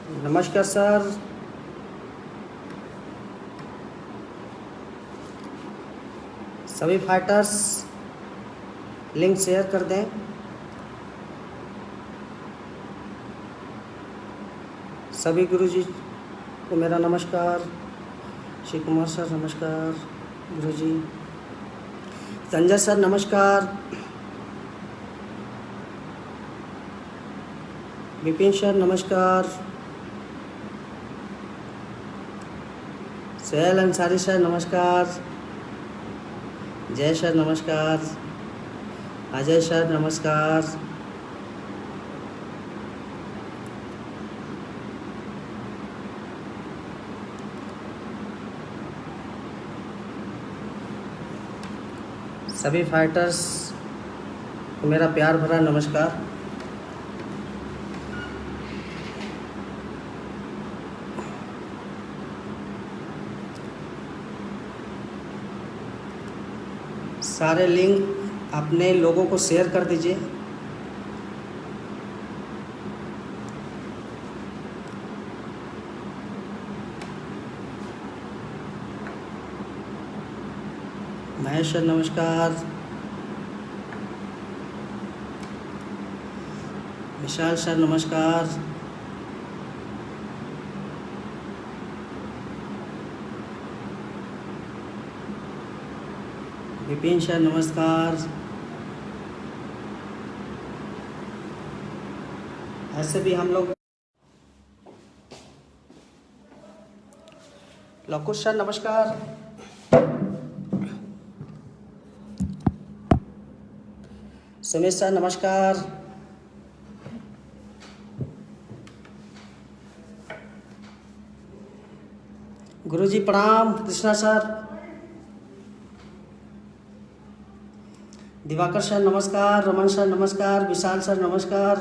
नमस्कार सर। सभी fighters link share कर दें। सभी गुरुजी को मेरा नमस्कार। श्री कुमार सर नमस्कार। गुरुजी संजय सर नमस्कार। विपिन सर नमस्कार। सोहेल अंसारी सर नमस्कार। जय सर नमस्कार। अजय सर नमस्कार। सभी फाइटर्स को मेरा प्यार भरा नमस्कार। सारे लिंक अपने लोगों को शेयर कर दीजिए। महेश सर नमस्कार। विशाल सर नमस्कार। विपिन सर नमस्कार। ऐसे भी हम लोग लकुश सर नमस्कार। सुमित सर नमस्कार। गुरुजी प्रणाम। कृष्णा सर। दिवाकर सर नमस्कार। रमन सर नमस्कार। विशाल सर नमस्कार।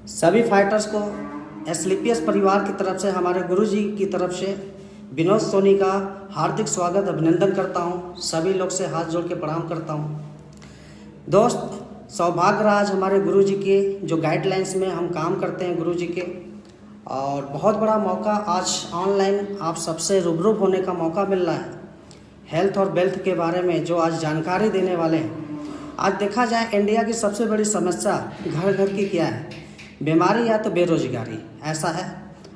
सभी फाइटर्स को एसलीपीएस परिवार की तरफ से, हमारे गुरुजी की तरफ से विनोद सोनी का हार्दिक स्वागत अभिनंदन करता हूं। सभी लोग से हाथ जोड़ के प्रणाम करता हूं। दोस्त, सौभाग्य राज हमारे गुरुजी के जो गाइडलाइंस में हम काम करते हैं गुरुजी के, और बहुत बड़ा मौका आज ऑनलाइन आप सबसे रूबरू होने का मौका मिल रहा है। हेल्थ और वेल्थ के बारे में जो आज जानकारी देने वाले हैं। आज देखा जाए इंडिया की सबसे बड़ी समस्या घर घर की क्या है? बीमारी या तो बेरोजगारी। ऐसा है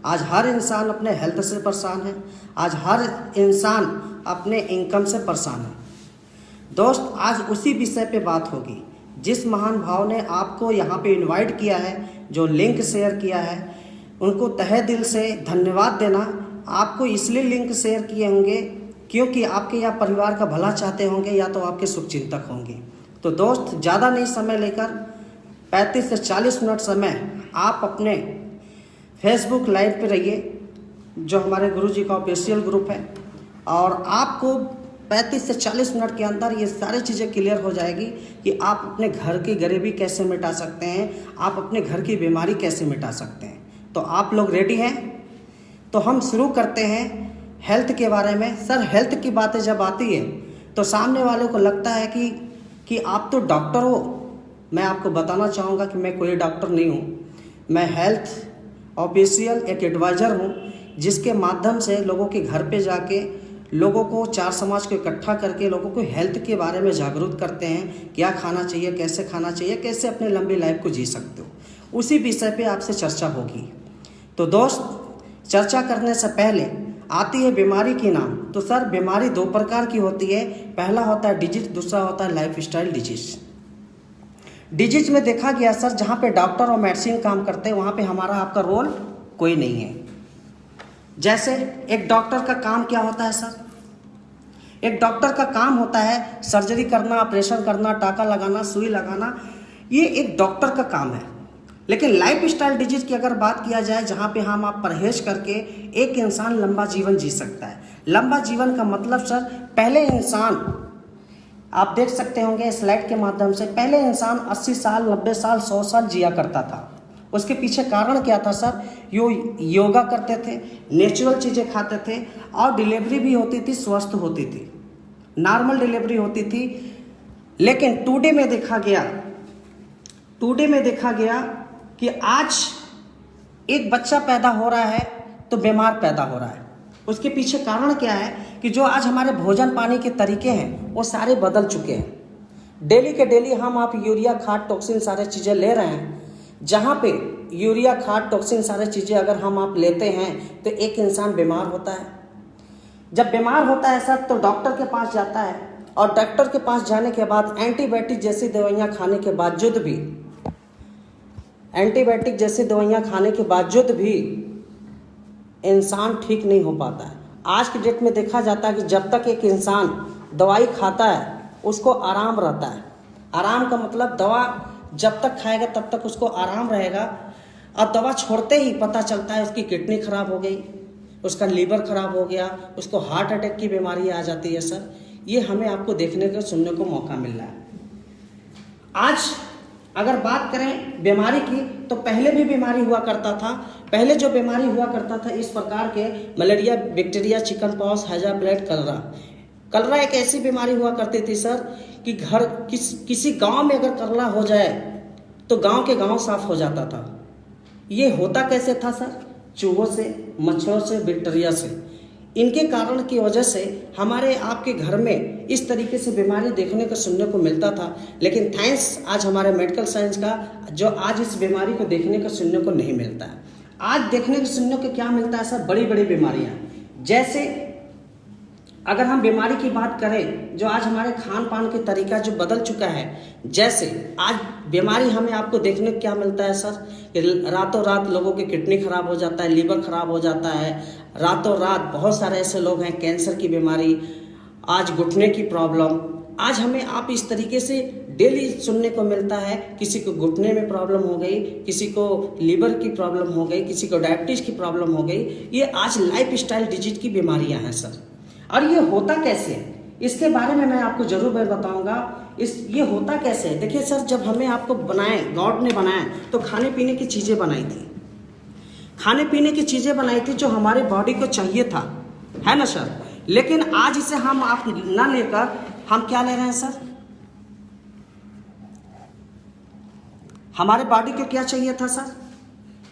आज हर इंसान अपने हेल्थ से परेशान है। आज हर इंसान अपने इनकम से परेशान है। दोस्त, आज उसी विषय पे बात होगी। जिस महान भाव ने आपको यहाँ पे इनवाइट किया है, जो लिंक शेयर किया है, उनको तहे दिल से धन्यवाद देना। आपको इसलिए लिंक शेयर किए होंगे क्योंकि आपके या परिवार का भला चाहते होंगे या तो आपके शुभचिंतक होंगे। तो दोस्त, ज़्यादा नहीं समय लेकर 35 से 40 मिनट समय आप अपने फेसबुक लाइव पे रहिए, जो हमारे गुरुजी का ऑफिशियल ग्रुप है, और आपको 35 से 40 मिनट के अंदर ये सारी चीज़ें क्लियर हो जाएगी कि आप अपने घर की गरीबी कैसे मिटा सकते हैं, आप अपने घर की बीमारी कैसे मिटा सकते हैं। तो आप लोग रेडी हैं? तो हम शुरू करते हैं हेल्थ के बारे में। सर, हेल्थ की बातें जब आती है तो सामने वाले को लगता है कि आप तो डॉक्टर हो। मैं आपको बताना चाहूँगा कि मैं कोई डॉक्टर नहीं हूँ। मैं हेल्थ ऑफिशियल एक एडवाइज़र हूँ, जिसके माध्यम से लोगों के घर पे जाके लोगों को, चार समाज को इकट्ठा करके लोगों को हेल्थ के बारे में जागरूक करते हैं। क्या खाना चाहिए, कैसे खाना चाहिए, कैसे अपनी लंबी लाइफ को जी सकते हो। उसी विषय पे आपसे चर्चा होगी। तो दोस्त, चर्चा करने से पहले आती है बीमारी की नाम। तो सर, बीमारी दो प्रकार की होती है। पहला होता है डिजीज, दूसरा होता है लाइफ स्टाइल डिजीज। डिजीज में देखा गया सर, जहाँ पे डॉक्टर और मेडिसिन काम करते हैं वहाँ पे हमारा आपका रोल कोई नहीं है। जैसे एक डॉक्टर का काम क्या होता है सर? एक डॉक्टर का काम होता है सर्जरी करना, ऑपरेशन करना, टाका लगाना, सुई लगाना। ये एक डॉक्टर का काम है। लेकिन लाइफ स्टाइल डिजीज की अगर बात किया जाए, जहाँ पे हम आप परहेज करके एक इंसान लंबा जीवन जी सकता है। लंबा जीवन का मतलब सर, पहले इंसान, आप देख सकते होंगे स्लाइड के माध्यम से, पहले इंसान 80 साल, 90 साल, 100 साल जिया करता था। उसके पीछे कारण क्या था सर? योगा करते थे, नेचुरल चीज़ें खाते थे, और डिलीवरी भी होती थी, स्वस्थ होती थी। नॉर्मल डिलीवरी होती थी। लेकिन टुडे में देखा गया कि आज एक बच्चा पैदा हो रहा है तो बीमार पैदा हो रहा है। उसके पीछे कारण क्या है कि जो आज हमारे भोजन पानी के तरीके हैं वो सारे बदल चुके हैं। डेली के डेली हम आप यूरिया खाद टॉक्सिन सारे चीज़ें ले रहे हैं। जहाँ पे यूरिया खाद टॉक्सिन सारे चीज़ें अगर हम आप लेते हैं तो एक इंसान बीमार होता है। जब बीमार होता है सर तो डॉक्टर के पास जाता है, और डॉक्टर के पास जाने के बाद एंटीबायोटिक जैसी दवाइयाँ खाने के बावजूद भी इंसान ठीक नहीं हो पाता है। आज की डेट में देखा जाता है कि जब तक एक इंसान दवाई खाता है उसको आराम रहता है। आराम का मतलब दवा जब तक खाएगा तब तक उसको आराम रहेगा, और दवा छोड़ते ही पता चलता है उसकी किडनी खराब हो गई, उसका लीवर खराब हो गया, उसको हार्ट अटैक की बीमारी आ जाती है। सर ये हमें आपको देखने को सुनने को मौका मिल रहा है। आज अगर बात करें बीमारी की तो पहले भी बीमारी हुआ करता था। पहले जो बीमारी हुआ करता था इस प्रकार के मलेरिया, बैक्टीरिया, चिकन पॉक्स, हैजा प्लेट, कलरा एक ऐसी बीमारी हुआ करती थी सर कि किसी गांव में अगर कलरा हो जाए तो गांव के गांव साफ हो जाता था। ये होता कैसे था सर? चूहों से, मच्छरों से, बैक्टीरिया से। इनके कारण की वजह से हमारे आपके घर में इस तरीके से बीमारी देखने को सुनने को मिलता था। लेकिन थैंक्स आज हमारे मेडिकल साइंस का जो आज इस बीमारी को देखने को सुनने को नहीं मिलता है। आज देखने को सुनने को क्या मिलता है सर? बड़ी बड़ी बीमारियां। जैसे अगर हम बीमारी की बात करें, जो आज हमारे खान पान के तरीका जो बदल चुका है, जैसे आज बीमारी हमें आपको देखने को क्या मिलता है सर कि रातों रात लोगों की किडनी खराब हो जाता है, लीवर खराब हो जाता है। रातों रात बहुत सारे ऐसे लोग हैं, कैंसर की बीमारी, आज घुटने की प्रॉब्लम। आज हमें आप इस तरीके से डेली सुनने को मिलता है, किसी को घुटने में प्रॉब्लम हो गई, किसी को लीवर की प्रॉब्लम हो गई, किसी को डायबिटीज की प्रॉब्लम हो गई। ये आज लाइफ स्टाइल डिजीज की बीमारियां हैं सर। और ये होता कैसे है इसके बारे में मैं आपको जरूर बताऊंगा। ये होता कैसे है? देखिए सर, जब हमें आपको गॉड ने बनाया तो खाने पीने की चीज़ें बनाई थी। खाने पीने की चीज़ें बनाई थी जो हमारे बॉडी को चाहिए था, है ना सर? लेकिन आज इसे हम आप ना लेकर हम क्या ले रहे हैं सर? हमारे बॉडी को क्या चाहिए था सर?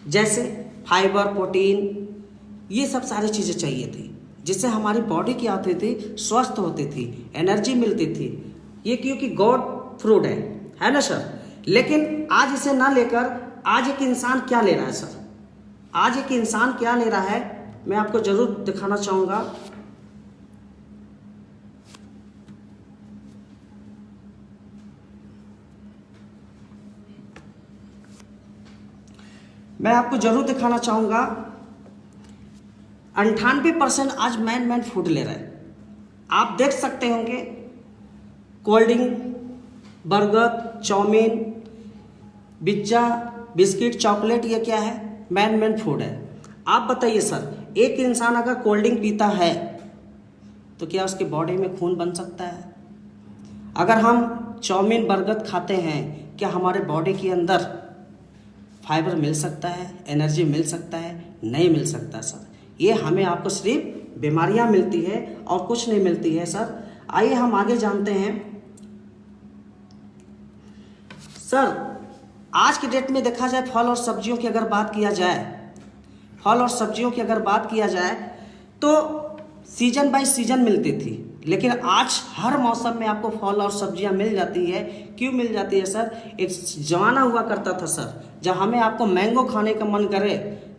जैसे फाइबर, प्रोटीन, ये सब सारी चीज़ें चाहिए थी जिससे हमारी बॉडी क्या होती थी? स्वस्थ होती थी, एनर्जी मिलती थी। ये क्योंकि गॉड फ्रूट है ना सर? लेकिन आज इसे ना लेकर आज एक इंसान क्या ले रहा है सर? आज एक इंसान क्या ले रहा है मैं आपको जरूर दिखाना चाहूँगा। मैं आपको जरूर दिखाना चाहूँगा 98% आज मैन फूड ले रहा है। आप देख सकते होंगे cold drink, burger, chowmein, pizza, biscuit, chocolate, ये क्या है? मैन फूड है। आप बताइए सर, एक इंसान अगर कोल्ड ड्रिंक पीता है तो क्या उसकी बॉडी में खून बन सकता है? अगर हम चाउमीन, बर्गर खाते हैं, क्या हमारे बॉडी के अंदर फाइबर मिल सकता है, एनर्जी मिल सकता है? नहीं मिल सकता सर। ये हमें आपको सिर्फ बीमारियां मिलती है और कुछ नहीं मिलती है सर। आइए हम आगे जानते हैं सर। आज की डेट में देखा जाए फल और सब्जियों की अगर बात किया जाए तो सीजन बाय सीजन मिलती थी, लेकिन आज हर मौसम में आपको फल और सब्जियां मिल जाती है। क्यों मिल जाती है सर? एक जमाना हुआ करता था सर, जब हमें आपको मैंगो खाने का मन करे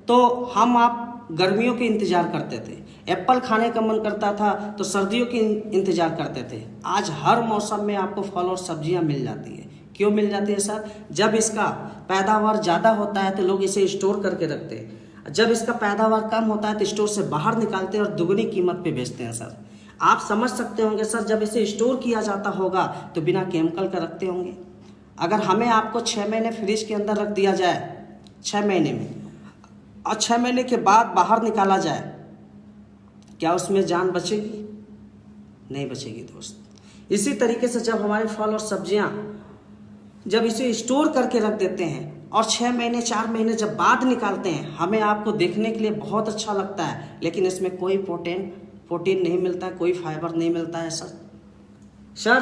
तो हम आप गर्मियों के इंतजार करते थे, एप्पल खाने का मन करता था तो सर्दियों के इंतजार करते थे। आज हर मौसम में आपको फल और सब्जियां मिल जाती है। क्यों मिल जाती है सर? जब इसका पैदावार ज़्यादा होता है तो लोग इसे स्टोर करके रखते हैं, जब इसका पैदावार कम होता है तो स्टोर से बाहर निकालते हैं और दुगनी कीमत पे बेचते हैं सर। आप समझ सकते होंगे सर, जब इसे स्टोर किया जाता होगा तो बिना केमिकल का रखते होंगे। अगर हमें आपको 6 महीने फ्रिज के अंदर रख दिया जाए 6 महीने में, और 6 महीने के बाद बाहर निकाला जाए, क्या उसमें जान बचेगी? नहीं बचेगी दोस्त। इसी तरीके से जब हमारे फल और सब्जियां जब इसे स्टोर करके रख देते हैं और 6 महीने 4 महीने जब बाद निकालते हैं, हमें आपको देखने के लिए बहुत अच्छा लगता है, लेकिन इसमें कोई प्रोटीन नहीं मिलता है, कोई फाइबर नहीं मिलता है सर। सर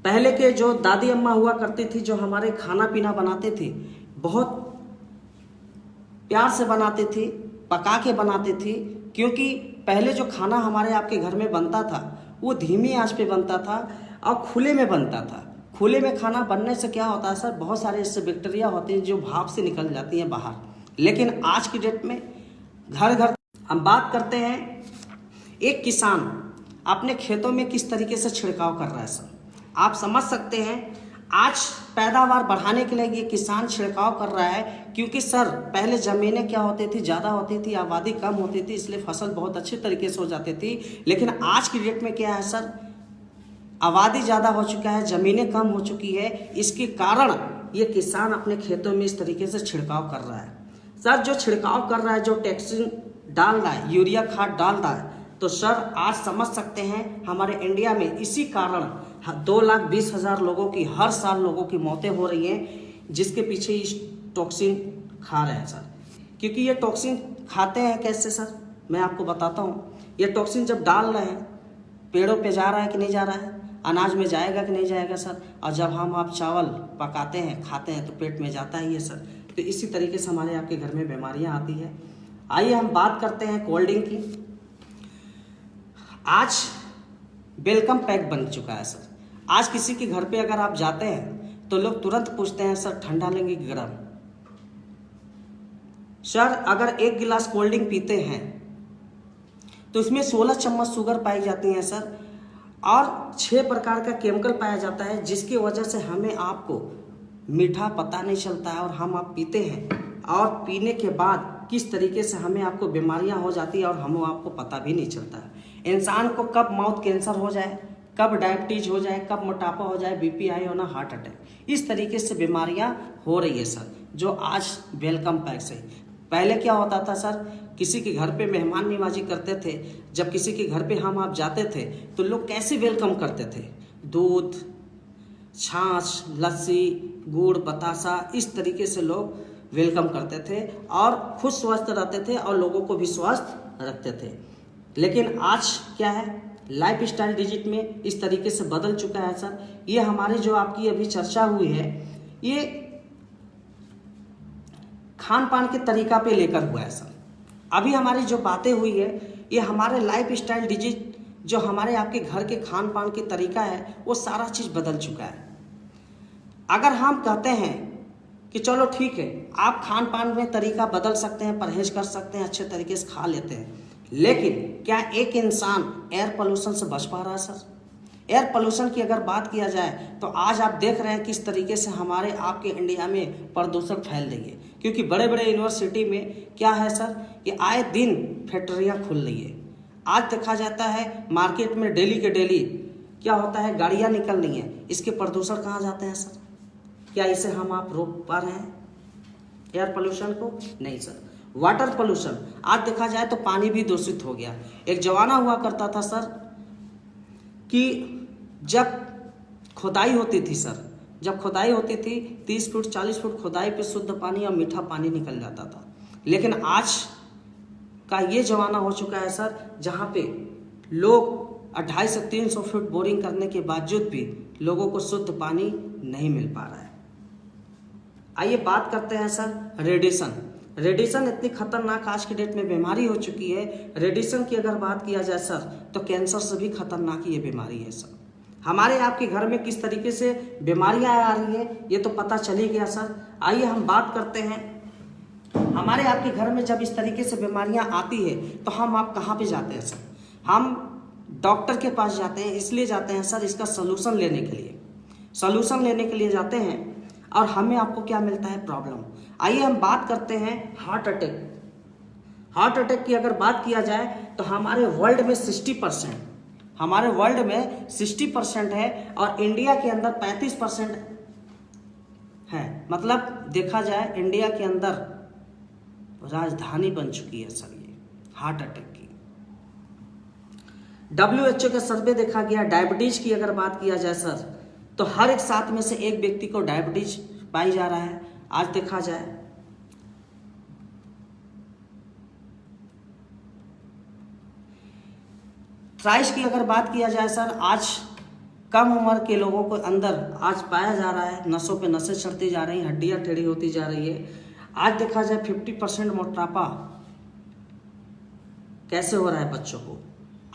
पहले के जो दादी अम्मा हुआ करती थी, जो हमारे खाना पीना बनाते थे, बहुत प्यार से बनाते थे, पका के बनाते थे। क्योंकि पहले जो खाना हमारे आपके घर में बनता था वो धीमी आंच पे बनता था और खुले में बनता था। खुले में खाना बनने से क्या होता है सर, बहुत सारे इससे बैक्टीरिया होते हैं जो भाप से निकल जाती हैं बाहर। लेकिन आज की डेट में घर घर हम बात करते हैं, एक किसान अपने खेतों में किस तरीके से छिड़काव कर रहा है सर, आप समझ सकते हैं। आज पैदावार बढ़ाने के लिए ये किसान छिड़काव कर रहा है। क्योंकि सर पहले ज़मीनें क्या होती थी, ज़्यादा होती थी, आबादी कम होती थी, इसलिए फसल बहुत अच्छी तरीके से हो जाती थी। लेकिन आज की डेट में क्या है सर, आबादी ज़्यादा हो चुका है, ज़मीनें कम हो चुकी है, इसके कारण ये किसान अपने खेतों में इस तरीके से छिड़काव कर रहा है। सर जो छिड़काव कर रहा है, जो टॉक्सिन डाल रहा है, यूरिया खाद डाल रहा है, तो सर आज समझ सकते हैं हमारे इंडिया में इसी कारण 2,20,000 लोगों की हर साल लोगों की मौतें हो रही हैं, जिसके पीछे इस टॉक्सिन खा रहे हैं सर। क्योंकि ये टॉक्सिन खाते हैं कैसे सर, मैं आपको बताता हूँ। ये टॉक्सिन जब डाल रहे हैं, पेड़ों पे जा रहा है कि नहीं जा रहा है, अनाज में जाएगा कि नहीं जाएगा सर, और जब हम आप चावल पकाते हैं खाते हैं तो पेट में जाता ही है सर। तो इसी तरीके से हमारे आपके घर में बीमारियाँ आती है। आइए हम बात करते हैं कोल्ड ड्रिंक की। आज वेलकम पैक बन चुका है सर। आज किसी के घर पे अगर आप जाते हैं तो लोग तुरंत पूछते हैं सर ठंडा लेंगे कि गर्म। सर अगर एक गिलास कोल्ड ड्रिंक पीते हैं तो इसमें 16 चम्मच शुगर पाई जाती है सर, और 6 प्रकार का केमिकल पाया जाता है, जिसकी वजह से हमें आपको मीठा पता नहीं चलता है, और हम आप पीते हैं और पीने के बाद किस तरीके से हमें आपको बीमारियां हो जाती है और हमें आपको पता भी नहीं चलता है। इंसान को कब माउथ कैंसर हो जाए, कब डायबिटीज हो जाए, कब मोटापा हो जाए, बीपी हाई होना, हार्ट अटैक, इस तरीके से बीमारियां हो रही है सर, जो आज वेलकम पैक से। पहले क्या होता था सर, किसी के घर पे मेहमान नवाजी करते थे, जब किसी के घर पे हम आप जाते थे तो लोग कैसे वेलकम करते थे, दूध, छाछ, लस्सी, गुड़, बतासा, इस तरीके से लोग वेलकम करते थे और खुद स्वस्थ रहते थे और लोगों को भी स्वस्थ रखते थे। लेकिन आज क्या है, लाइफ स्टाइल डिजिट में इस तरीके से बदल चुका है सर। ये हमारी जो आपकी अभी चर्चा हुई है, ये खान पान के तरीका पे लेकर हुआ है सर। अभी हमारी जो बातें हुई है, ये हमारे लाइफ स्टाइल डिजिट, जो हमारे आपके घर के खान पान के तरीका है, वो सारा चीज़ बदल चुका है। अगर हम कहते हैं कि चलो ठीक है, आप खान पान में तरीका बदल सकते हैं, परहेज कर सकते हैं, अच्छे तरीके से खा लेते हैं, लेकिन क्या एक इंसान एयर पोल्यूशन से बच पा रहा है सर? एयर पोल्यूशन की अगर बात किया जाए तो आज आप देख रहे हैं किस तरीके से हमारे आपके इंडिया में प्रदूषण फैल रही है। क्योंकि बड़े बड़े यूनिवर्सिटी में क्या है सर, ये आए दिन फैक्ट्रियाँ खुल रही है। आज देखा जाता है मार्केट में डेली के डेली क्या होता है, गाड़ियाँ निकल रही हैं, इसके प्रदूषण कहाँ जाते हैं सर? क्या इसे हम आप रोक पा रहे हैं एयर पोल्यूशन को? नहीं सर। वाटर पोल्यूशन, आज देखा जाए तो पानी भी दूषित हो गया। एक जमाना हुआ करता था सर कि जब खुदाई होती थी सर, जब खुदाई होती थी 30 फुट 40 फुट खुदाई पे शुद्ध पानी और मीठा पानी निकल जाता था। लेकिन आज का ये जमाना हो चुका है सर, जहाँ पे लोग 250 से 300 फुट बोरिंग करने के बावजूद भी लोगों को शुद्ध पानी नहीं मिल पा रहा है। आइए बात करते हैं सर रेडिएशन। रेडिएशन इतनी खतरनाक आज की डेट में बीमारी हो चुकी है। रेडिएशन की अगर बात किया जाए सर, तो कैंसर से भी खतरनाक ये बीमारी है सर। हमारे आपके घर में किस तरीके से बीमारियां आ रही है ये तो पता चल ही गया सर। आइए हम बात करते हैं, हमारे आपके घर में जब इस तरीके से बीमारियां आती है तो हम आप कहाँ पे जाते हैं सर? हम डॉक्टर के पास जाते हैं। इसलिए जाते हैं सर, इसका सोल्यूशन लेने के लिए, सोल्यूशन लेने के लिए जाते हैं, और हमें आपको क्या मिलता है, प्रॉब्लम। आइए हम बात करते हैं हार्ट अटैक। हार्ट अटैक की अगर बात किया जाए तो हमारे वर्ल्ड में 60%, हमारे वर्ल्ड में 60% है और इंडिया के अंदर 35% है। मतलब देखा जाए इंडिया के अंदर राजधानी बन चुकी है सर ये हार्ट अटैक की। WHO का सर्वे देखा गया, डायबिटीज की अगर बात किया जाए सर, तो हर एक 7 में से एक व्यक्ति को डायबिटीज पाई जा रहा है। आज देखा जाए थ्राइस की अगर बात किया जाए सर, आज कम उम्र के लोगों को अंदर आज पाया जा रहा है, नसों पे नसें चढ़ती जा रही हैं, हड्डियां टेढ़ी होती जा रही है। आज देखा जाए 50% मोटापा कैसे हो रहा है बच्चों को।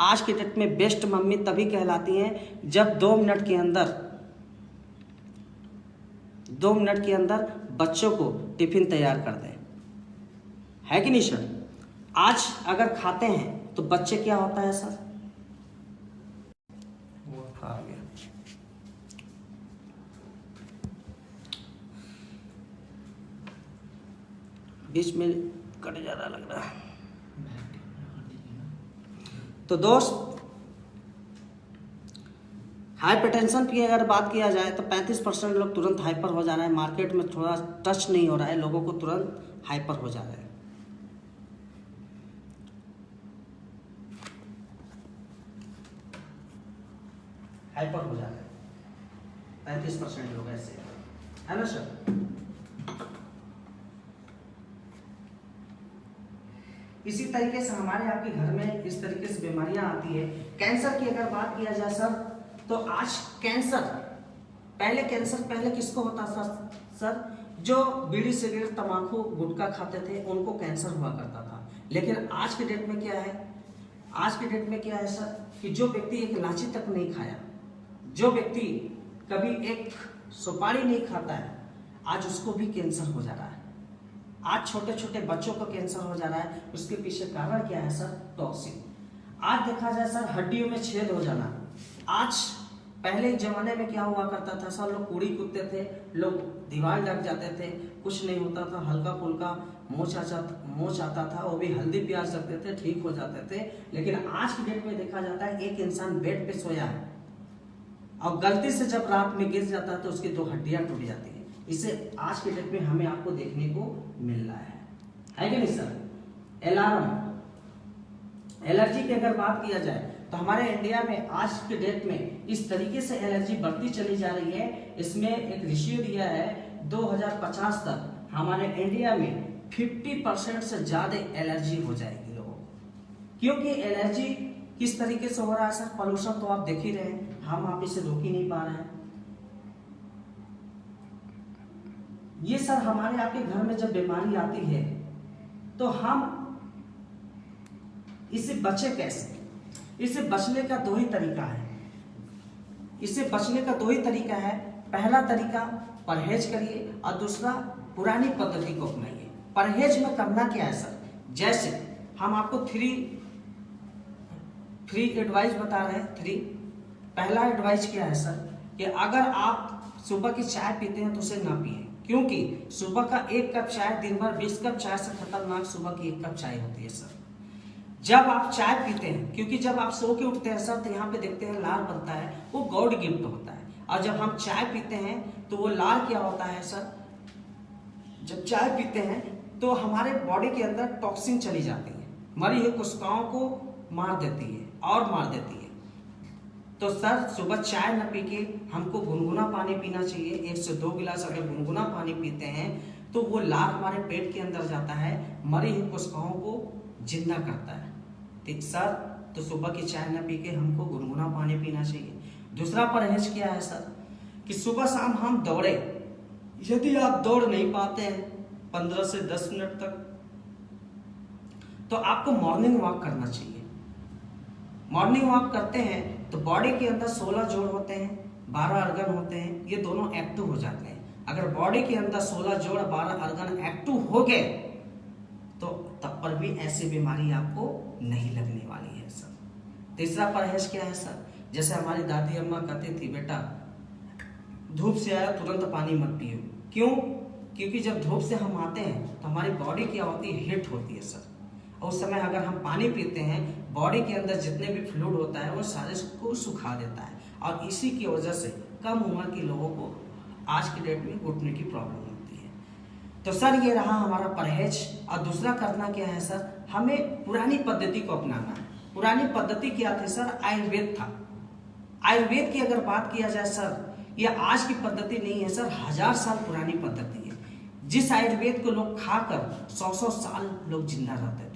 आज के डेट में बेस्ट मम्मी तभी कहलाती हैं जब 2 मिनट के अंदर बच्चों को टिफिन तैयार कर दें, है कि नहीं सर। आज अगर खाते हैं तो बच्चे क्या होता है सर, वो खा गया। बीच में कट जा रहा लग रहा है। तो दोस्त, हाइपरटेंशन की अगर बात किया जाए तो 35% लोग तुरंत हाइपर हो जा रहे हैं। मार्केट में थोड़ा टच नहीं हो रहा है, लोगों को तुरंत हाइपर हो जा रहा है। हाइपर हो जा रहे हैं 35% लोग ऐसे, है ना सर। इसी तरीके से हमारे आपके घर में इस तरीके से बीमारियां आती है। कैंसर की अगर बात किया जाए सर, तो आज कैंसर पहले किसको होता था सर, जो बीड़ी सिगरेट तंबाकू गुटखा खाते थे उनको कैंसर हुआ करता था। लेकिन आज के डेट में क्या है सर, कि जो व्यक्ति एक लाची तक नहीं खाया, जो व्यक्ति कभी एक सुपारी नहीं खाता है, आज उसको भी कैंसर हो जा रहा है। आज छोटे छोटे बच्चों को कैंसर हो जा रहा है। उसके पीछे कारण क्या है सर, टॉक्सिन। आज देखा जाए सर, हड्डियों में छेद हो जाना। आज पहले जमाने में क्या हुआ करता था सर, लोग कूड़ी कूदते थे, लोग दीवार लग जाते थे, कुछ नहीं होता था, हल्का फुल्का मोच आता था, वो भी हल्दी प्याज रखते थे, ठीक हो जाते थे। लेकिन आज की डेट में देखा जाता है एक इंसान बेड पे सोया है और गलती से जब रात में गिर जाता है तो उसकी 2 हड्डियां टूट जाती है। इसे आज के डेट में हमें आपको देखने को मिल रहा है कि नहीं सर। एलर्जी की अगर बात किया जाए तो हमारे इंडिया में आज के डेट में इस तरीके से एलर्जी बढ़ती चली जा रही है। इसमें एक रेशियो दिया है 2050 तक हमारे इंडिया में 50% से ज्यादा एलर्जी हो जाएगी लोगों को। क्योंकि एलर्जी किस तरीके से हो रहा है सर, पोल्यूशन तो आप देख ही रहे हैं, हम आप इसे रोक ही नहीं पा रहे हैं। ये सर हमारे आपके घर में जब बीमारी आती है तो हम इससे बचे कैसे। इससे बचने का 2 ही तरीका है। पहला तरीका परहेज करिए और दूसरा पुरानी पद्धति को अपनाइए। परहेज में करना क्या है सर, जैसे हम आपको 3 एडवाइस बता रहे हैं। 3 पहला एडवाइस क्या है सर, कि अगर आप सुबह की चाय पीते हैं तो उसे ना पिए, क्योंकि सुबह का 1 कप चाय दिन भर 20 कप चाय से खतरनाक सुबह की 1 कप चाय होती है सर। जब आप चाय पीते हैं, क्योंकि जब आप सो के उठते हैं सर तो यहाँ पे देखते हैं लाल बनता है, वो गॉड गिफ्ट होता है। और जब हम चाय पीते हैं तो वो लाल क्या होता है सर, जब चाय पीते हैं तो हमारे बॉडी के अंदर टॉक्सिन चली जाती है, मरी हुई कोशिकाओं को मार देती है। तो सर सुबह चाय न पी के हमको गुनगुना पानी पीना चाहिए। 1 से 2 गिलास अगर गुनगुना पानी पीते हैं तो वो लार हमारे पेट के अंदर जाता है, मरी हुई कोशिकाओं को जिंदा करता है। ठीक सर, तो सुबह की चाय न पी के हमको गुनगुना पानी पीना चाहिए। दूसरा परहेज क्या है सर, कि सुबह शाम हम दौड़े। यदि आप दौड़ नहीं पाते हैं 15 से 10 मिनट तक, तो आपको मॉर्निंग वॉक करना चाहिए। मॉर्निंग वॉक करते हैं तो बॉडी के अंदर 16 जोड़ होते हैं, 12 अर्गन होते हैं, ये दोनों एक्टिव हो जाते हैं। अगर बॉडी के अंदर 16 जोड़ 12 अर्गन एक्टिव हो गए तो तब पर भी ऐसी बीमारी आपको नहीं लगने वाली है सर। तीसरा परहेज क्या है सर, जैसे हमारी दादी अम्मा कहती थी, बेटा धूप से आया तुरंत पानी मत पियो। क्यों? क्योंकि जब धूप से हम आते हैं तो हमारी बॉडी क्या होती है, हीट होती है सर। और उस समय अगर हम पानी पीते हैं, बॉडी के अंदर जितने भी फ्लूइड होता है वो सारे को सुखा देता है। और इसी की वजह से कम उम्र के लोगों को आज की डेट में घुटने की प्रॉब्लम होती है। तो सर ये रहा हमारा परहेज। और दूसरा करना क्या है सर, हमें पुरानी पद्धति को अपनाना है। पुरानी पद्धति क्या थी सर, आयुर्वेद था। आयुर्वेद की अगर बात किया जाए सर, ये आज की पद्धति नहीं है सर, 1000 साल पुरानी पद्धति है। जिस आयुर्वेद को लोग खाकर 100-100 साल लोग जिंदा रहते थे।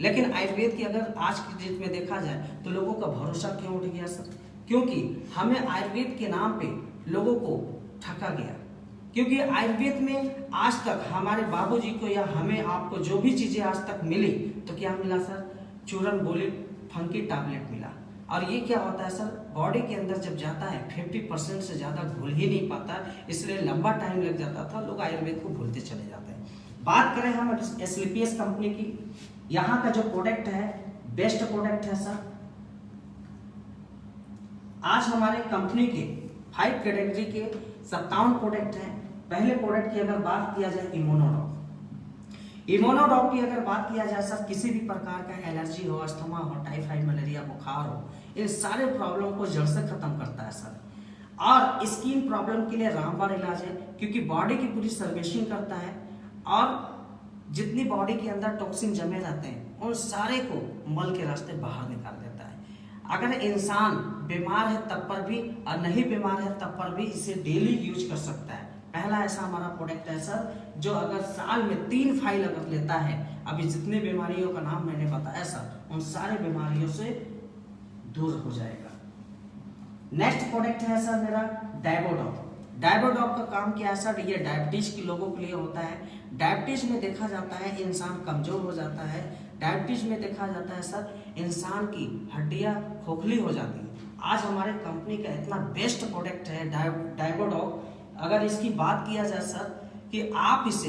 लेकिन आयुर्वेद की अगर आज की डेट में देखा जाए तो लोगों का भरोसा क्यों उठ गया सर, क्योंकि हमें आयुर्वेद के नाम पे लोगों को ठगा गया। क्योंकि आयुर्वेद में आज तक हमारे बाबूजी को या हमें आपको जो भी चीजें आज तक मिली तो क्या मिला सर? चूरन गोली फंकी टैबलेट मिला। और ये क्या होता है सर? बॉडी के अंदर जब जाता है 50% से ज्यादा घुल ही नहीं पाता, इसलिए लंबा टाइम लग जाता था, लोग आयुर्वेद को भूलते चले जाते हैं। बात करें हम एसलीपीएस कंपनी की, यहाँ का जो प्रोडक्ट है बेस्ट प्रोडक्ट है सर। आज हमारे कंपनी के 5 कैटेगरी के 57 प्रोडक्ट हैं। पहले प्रोडक्ट की अगर बात किया जाए इम्यूनोडॉक की अगर बात किया जाए सर, किसी भी प्रकार का एलर्जी हो, अस्थमा हो, टाइफाइड, मलेरिया, बुखार हो, इन सारे प्रॉब्लम को जड़ से खत्म करता है सर। और स्किन प्रॉब्लम के लिए रामबाण इलाज है, क्योंकि बॉडी की पूरी सर्विसिंग करता है और जितनी बॉडी के अंदर टॉक्सिन जमे रहते हैं उन सारे को मल के रास्ते बाहर निकाल देता है। अगर इंसान बीमार है तब पर भी और नहीं बीमार है तब पर भी इसे डेली यूज कर सकता है। पहला ऐसा हमारा प्रोडक्ट है सर, जो अगर साल में 3 फाइल अगर लेता है, अभी जितनी बीमारियों का नाम मैंने बताया सर, उन सारे बीमारियों से दूर हो जाएगा। नेक्स्ट प्रोडक्ट है सर मेरा डायबोडॉक। डायबोडॉक का काम क्या है सर? ये डायबिटीज के लोगों के लिए होता है। डायबिटीज में देखा जाता है इंसान कमजोर हो जाता है। डायबिटीज में देखा जाता है सर इंसान की हड्डियां खोखली हो जाती है। आज हमारे कंपनी का इतना बेस्ट प्रोडक्ट है डायबोडॉक। अगर इसकी बात किया जाए सर कि आप इसे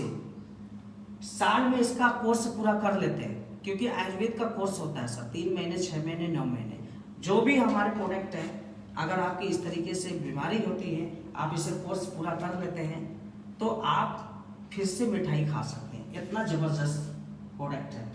साल में इसका कोर्स पूरा कर लेते हैं, क्योंकि आयुर्वेद का कोर्स होता है सर 3 महीने, 6 महीने, 9 महीने। जो भी हमारे प्रोडक्ट है, अगर आपकी इस तरीके से बीमारी होती है, आप इसे कोर्स पूरा कर लेते हैं तो आप फिर से मिठाई खा सकते हैं। इतना जबरदस्त प्रोडक्ट है।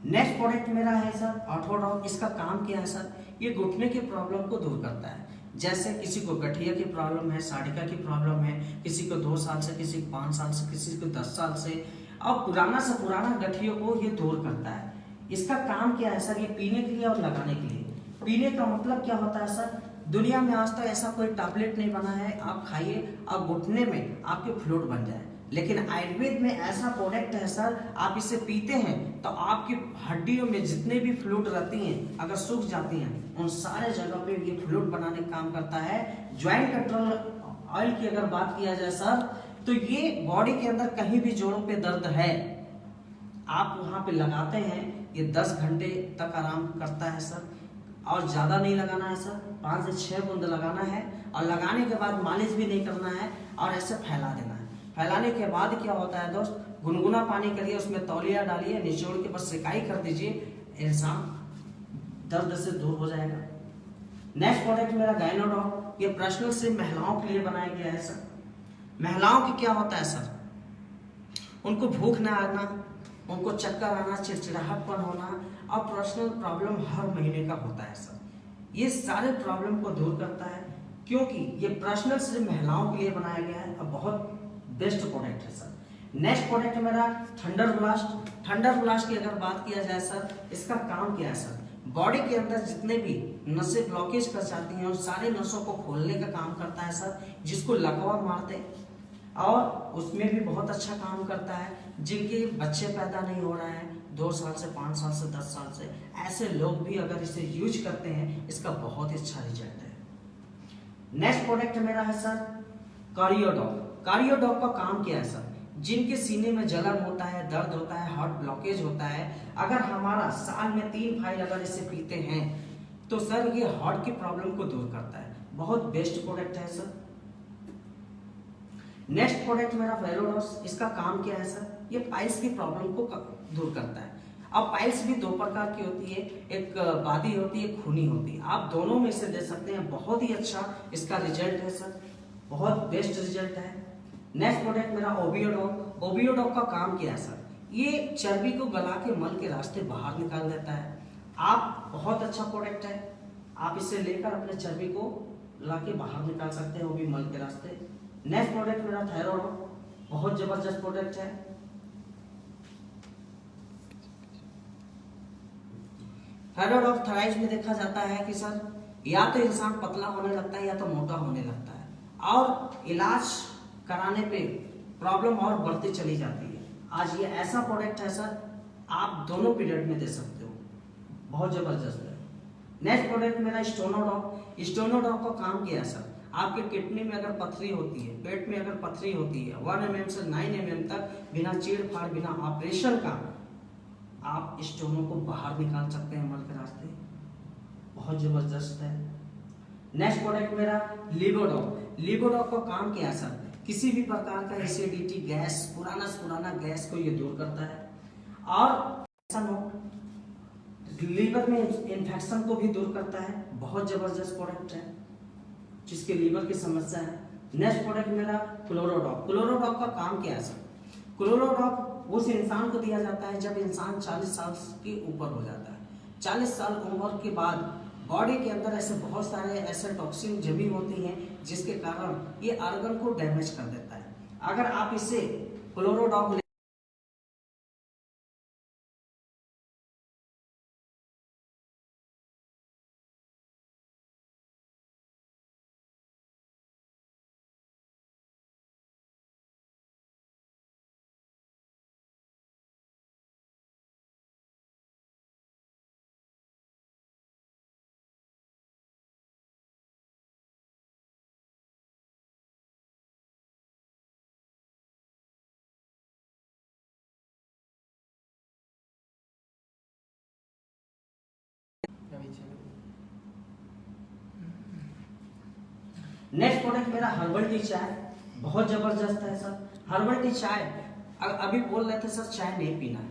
नेक्स्ट प्रोडक्ट मेरा है सर ऑर्थोडॉक। इसका काम क्या है सर? ये घुटने की प्रॉब्लम को दूर करता है। जैसे किसी को गठिया की प्रॉब्लम है, साड़िका की प्रॉब्लम है, किसी को 2 साल से, किसी को 5 साल से, किसी को 10 साल से, और पुराना से पुराना गठियों को ये दूर करता है। इसका काम क्या है सर? ये पीने के लिए और लगाने के लिए। पीने का मतलब क्या होता है सर? दुनिया में आज तक ऐसा कोई टैबलेट नहीं बना है आप खाइए और घुटने में आपके फ्लूइड बन जाए, लेकिन आयुर्वेद में ऐसा प्रोडक्ट है सर, आप इसे पीते हैं तो आपकी हड्डियों में जितने भी फ्लूइड रहती हैं अगर सूख जाती हैं, उन सारे जगह पे ये फ्लूइड बनाने का काम करता है। ज्वाइंट कंट्रोल ऑयल की अगर बात किया जाए सर, तो ये बॉडी के अंदर कहीं भी जोड़ों पे दर्द है, आप वहां पे लगाते हैं, ये 10 घंटे तक आराम करता है सर। और ज्यादा नहीं लगाना है सर, 5 से 6 बूंद लगाना है, और लगाने के बाद मालिश भी नहीं करना है और ऐसे फैला देना है। फैलाने के बाद क्या होता है दोस्त, गुनगुना पानी करिए, उसमें तौलिया डालिए, निचोड़ के बस सिकाई कर दीजिए, इंसान दर्द से दूर हो जाएगा। नेक्स्ट प्रोडक्ट मेरा गायनोडॉक। ये पर्सनल से महिलाओं के लिए बनाया गया है सर। महिलाओं की क्या होता है सर? उनको भूख ना आना, उनको चक्कर आना, चिड़चिड़ाहटपन होना और पर्सनल प्रॉब्लम हर महीने का होता है सर। ये सारे प्रॉब्लम को दूर करता है, क्योंकि ये पर्सनल से महिलाओं के लिए बनाया गया है और बहुत बेस्ट प्रोडक्ट है सर। नेक्स्ट प्रोडक्ट मेरा थंडर ब्लास्ट। थंडर ब्लास्ट की अगर बात किया जाए सर, इसका काम क्या है सर? बॉडी के अंदर जितने भी नसें ब्लॉकेज कर जाती हैं उन सारे नसों को खोलने का काम करता है सर, जिसको लकवा मारते हैं, और उसमें भी बहुत अच्छा काम करता है। जिनके बच्चे पैदा नहीं हो रहे हैं 2 साल से, 5 साल से, 10 साल से, ऐसे लोग भी अगर इसे यूज करते हैं, इसका बहुत ही अच्छा रिजल्ट है। नेक्स्ट प्रोडक्ट मेरा है सर कार्डियोडॉक। कार्डियोडॉक का काम क्या है सर? जिनके सीने में जलन होता है, दर्द होता है, हार्ट ब्लॉकेज होता है, अगर हमारा साल में 3 फाइल अगर इसे पीते हैं तो सर ये हार्ट की प्रॉब्लम को दूर करता है। बहुत बेस्ट प्रोडक्ट है सर। नेक्स्ट प्रोडक्ट मेरा फेरोडॉस। इसका काम क्या है सर? ये पाइल्स की प्रॉब्लम को दूर करता है। अब पाइल्स भी 2 प्रकार की होती है, एक बादी होती है, एक खूनी होती है। आप दोनों में से दे सकते हैं। बहुत ही अच्छा इसका रिजल्ट है सर, बहुत बेस्ट रिजल्ट है। नेक्स्ट प्रोडक्ट मेरा ओबियोडॉक। ओबियोडॉक का काम क्या है सर? ये चर्बी को गला के मल के रास्ते बाहर निकाल देता है। आप बहुत अच्छा प्रोडक्ट है, आप इसे लेकर अपने चर्बी को ला के बाहर निकाल सकते हैं, वो भी मल के रास्ते। नेक्स्ट प्रोडक्ट मेरा थायरॉइड। बहुत जबरदस्त प्रोडक्ट है। थायरॉइड ऑफ थायराइड में देखा जाता है कि सर या तो इंसान पतला होने लगता है या तो मोटा होने लगता है, और इलाज कराने पे प्रॉब्लम और बढ़ती चली जाती है। आज ये ऐसा प्रोडक्ट है सर, आप दोनों पीरियड में दे सकते हो, बहुत जबरदस्त है। नेक्स्ट प्रोडक्ट मेरा स्टोनोडॉक। स्टोनोडॉक का काम क्या है सर, आपके किडनी में अगर पथरी होती है, पेट में अगर पथरी होती है, 1 mm से 9 mm तक बिना चीड़-फाड़, बिना ऑपरेशन का आप स्टोनों को बाहर निकाल सकते हैं मल के रास्ते। बहुत जबरदस्त है। नेक्स्ट प्रोडक्ट मेरा लिवोडॉक। लिवोडॉक का काम क्या है सर, किसी भी प्रकार का एसिडिटी, गैस, पुराना से पुराना गैस को ये दूर करता है और लीवर में इन्फेक्शन को भी दूर करता है। बहुत जबरदस्त प्रोडक्ट है जिसके लीवर की समस्या है। नेक्स्ट प्रोडक्ट मेरा क्लोरोडॉक। क्लोरोडॉक का काम क्या है सर, क्लोरोडॉक उस इंसान को दिया जाता है जब इंसान 40 साल के ऊपर हो जाता है। 40 साल उम्र के बाद बॉडी के अंदर ऐसे बहुत सारे ऐसे टॉक्सिन जमी होती हैं जिसके कारण ये ऑर्गन को डैमेज कर देता है। अगर आप इसे क्लोरोडॉक नेक्स्ट प्रोडक्ट मेरा हर्बल टी चाय। बहुत जबरदस्त है सर हर्बल टी चाय। अभी बोल रहे थे सर चाय नहीं पीना है,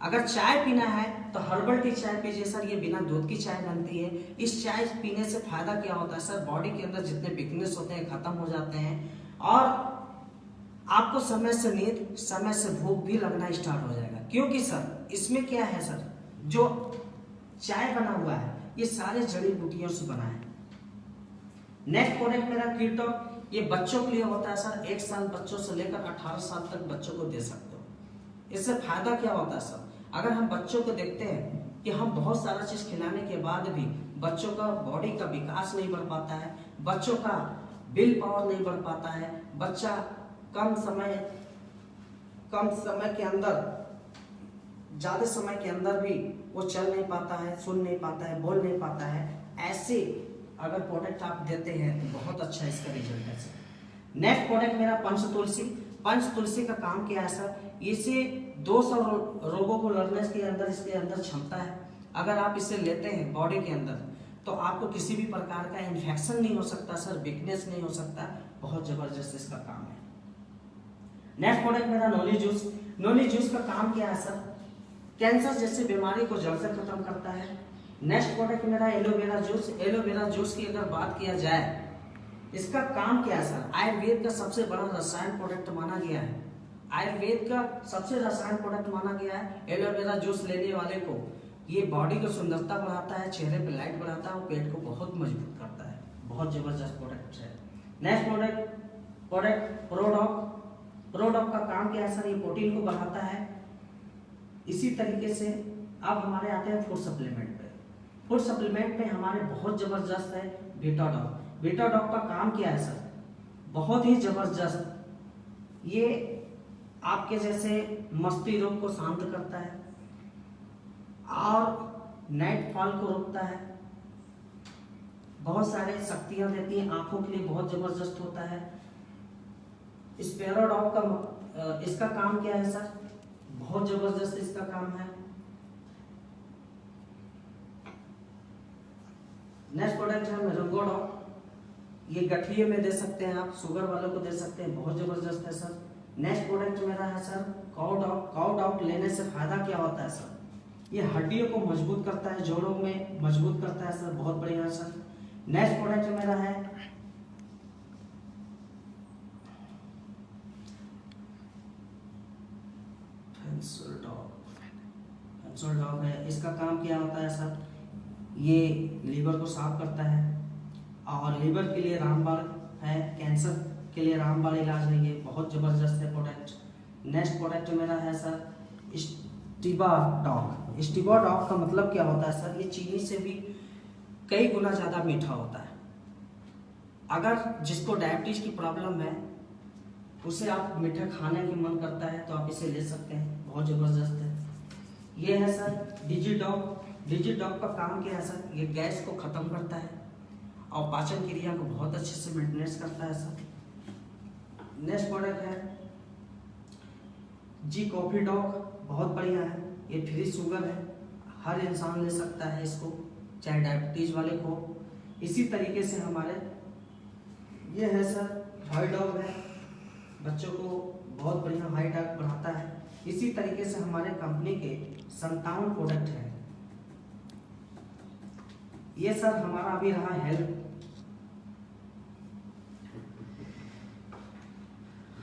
अगर चाय पीना है तो हर्बल टी चाय पीजिए सर। ये बिना दूध की चाय बनती है। इस चाय पीने से फायदा क्या होता है सर, बॉडी के अंदर जितने वीकनेस होते हैं खत्म हो जाते हैं और आपको समय से नींद, समय से भूख भी लगना स्टार्ट हो जाएगा। क्योंकि सर इसमें क्या है सर, जो चाय बना हुआ है ये सारे जड़ी बूटियों से बना है। नेक्स्ट प्रोडक्ट मेरा कीटो। ये बच्चों के लिए होता है सर। 1 साल बच्चों से लेकर 18 साल तक बच्चों को दे सकते हो। इससे फायदा क्या होता है सर, अगर हम बच्चों को देखते हैं कि हम बहुत सारा चीज खिलाने के बाद भी बच्चों का बॉडी का विकास नहीं बढ़ पाता है, बच्चों का विल पावर नहीं बढ़ पाता है, बच्चा कम समय के अंदर, ज्यादा समय के अंदर भी वो चल नहीं पाता है, सुन नहीं पाता है, बोल नहीं पाता है। ऐसे अगर प्रोडक्ट आप देते हैं तो बहुत अच्छा इसका रिजल्ट है सर। नेक्स्ट प्रोडक्ट मेरा पंच तुलसी। पंच तुलसी का काम क्या है सर, इसे 200 रोगों को लड़ने के अंदर इसके अंदर क्षमता है। अगर आप इसे लेते हैं बॉडी के अंदर तो आपको किसी भी प्रकार का इन्फेक्शन नहीं हो सकता सर, वीकनेस नहीं हो सकता। बहुत जबरदस्त इसका काम है। नेक्स्ट प्रोडक्ट मेरा नोनी जूस। नोनी जूस का काम क्या है सर, कैंसर जैसी बीमारी को जड़ से खत्म करता है। नेक्स्ट प्रोडक्ट मेरा एलोवेरा जूस। एलोवेरा जूस की अगर बात किया जाए, इसका काम क्या है सर, आयुर्वेद का सबसे बड़ा रसायन प्रोडक्ट माना गया है। आयुर्वेद का सबसे रसायन प्रोडक्ट माना गया है। एलोवेरा जूस लेने वाले को ये बॉडी को सुंदरता बढ़ाता है, चेहरे पे लाइट बढ़ाता है और पेट को बहुत मजबूत करता है। बहुत जबरदस्त प्रोडक्ट है। Next product प्रोडॉक। प्रोडॉक का काम क्या है सर, ये प्रोटीन को बढ़ाता है। इसी तरीके से अब हमारे आते हैं फूड सप्लीमेंट पे। फूड सप्लीमेंट में हमारे बहुत जबरदस्त है बीटाडॉक। बीटाडॉक का काम क्या है सर, बहुत ही जबरदस्त। ये आपके जैसे मस्ती रोग को शांत करता है और नाइट फॉल को रोकता है। बहुत सारे शक्तियां देती हैं, आंखों के लिए बहुत जबरदस्त होता है। स्पेरोडॉक का इसका काम क्या है सर, बहुत जबरदस्त इसका काम है। नेक्स्ट प्रोडक्ट है मेरोंगोडॉक। ये गठिए में दे सकते हैं आप, शुगर वालों को दे सकते हैं, बहुत जबरदस्त है सर। नेक्स्ट प्रोडक्ट मेरा है सर काउडॉक। काउडॉक लेने से फायदा क्या होता है सर, ये हड्डियों को मजबूत करता है, जोड़ों में मजबूत करता है सर, बहुत बढ़िया है सर। नेक्स्ट प्रोडक्ट मेरा है फेंसोल्डॉक है। इसका काम क्या होता है सर, ये लीवर को साफ करता है और लीवर के लिए रामबाण है, कैंसर के लिए रामबाण इलाज है। ये बहुत जबरदस्त है प्रोडक्ट। नेक्स्ट प्रोडक्ट मेरा है सर स्टीबाडॉक। स्टीबाडॉक का मतलब क्या होता है सर, ये चीनी से भी कई गुना ज़्यादा मीठा होता है। अगर जिसको डायबिटीज की प्रॉब्लम है, उसे आप मीठा खाने की मन करता है तो आप इसे ले सकते हैं, बहुत जबरदस्त है। ये है सर डिजिडॉक। डिजिटॉक का काम क्या है सर, ये गैस को ख़त्म करता है और पाचन क्रिया को बहुत अच्छे से मेंटेनेंस करता है सर। नेक्स्ट प्रोडक्ट है जी कॉफ़ी डॉग, बहुत बढ़िया है, ये फ्री शुगर है, हर इंसान ले सकता है इसको, चाहे डायबिटीज़ वाले को। इसी तरीके से हमारे ये है सर हाई डॉग है, बच्चों को बहुत बढ़िया हाई डॉग बढ़ाता है। इसी तरीके से हमारे कंपनी के 57 प्रोडक्ट हैं। ये सर हमारा अभी रहा हेल्थ।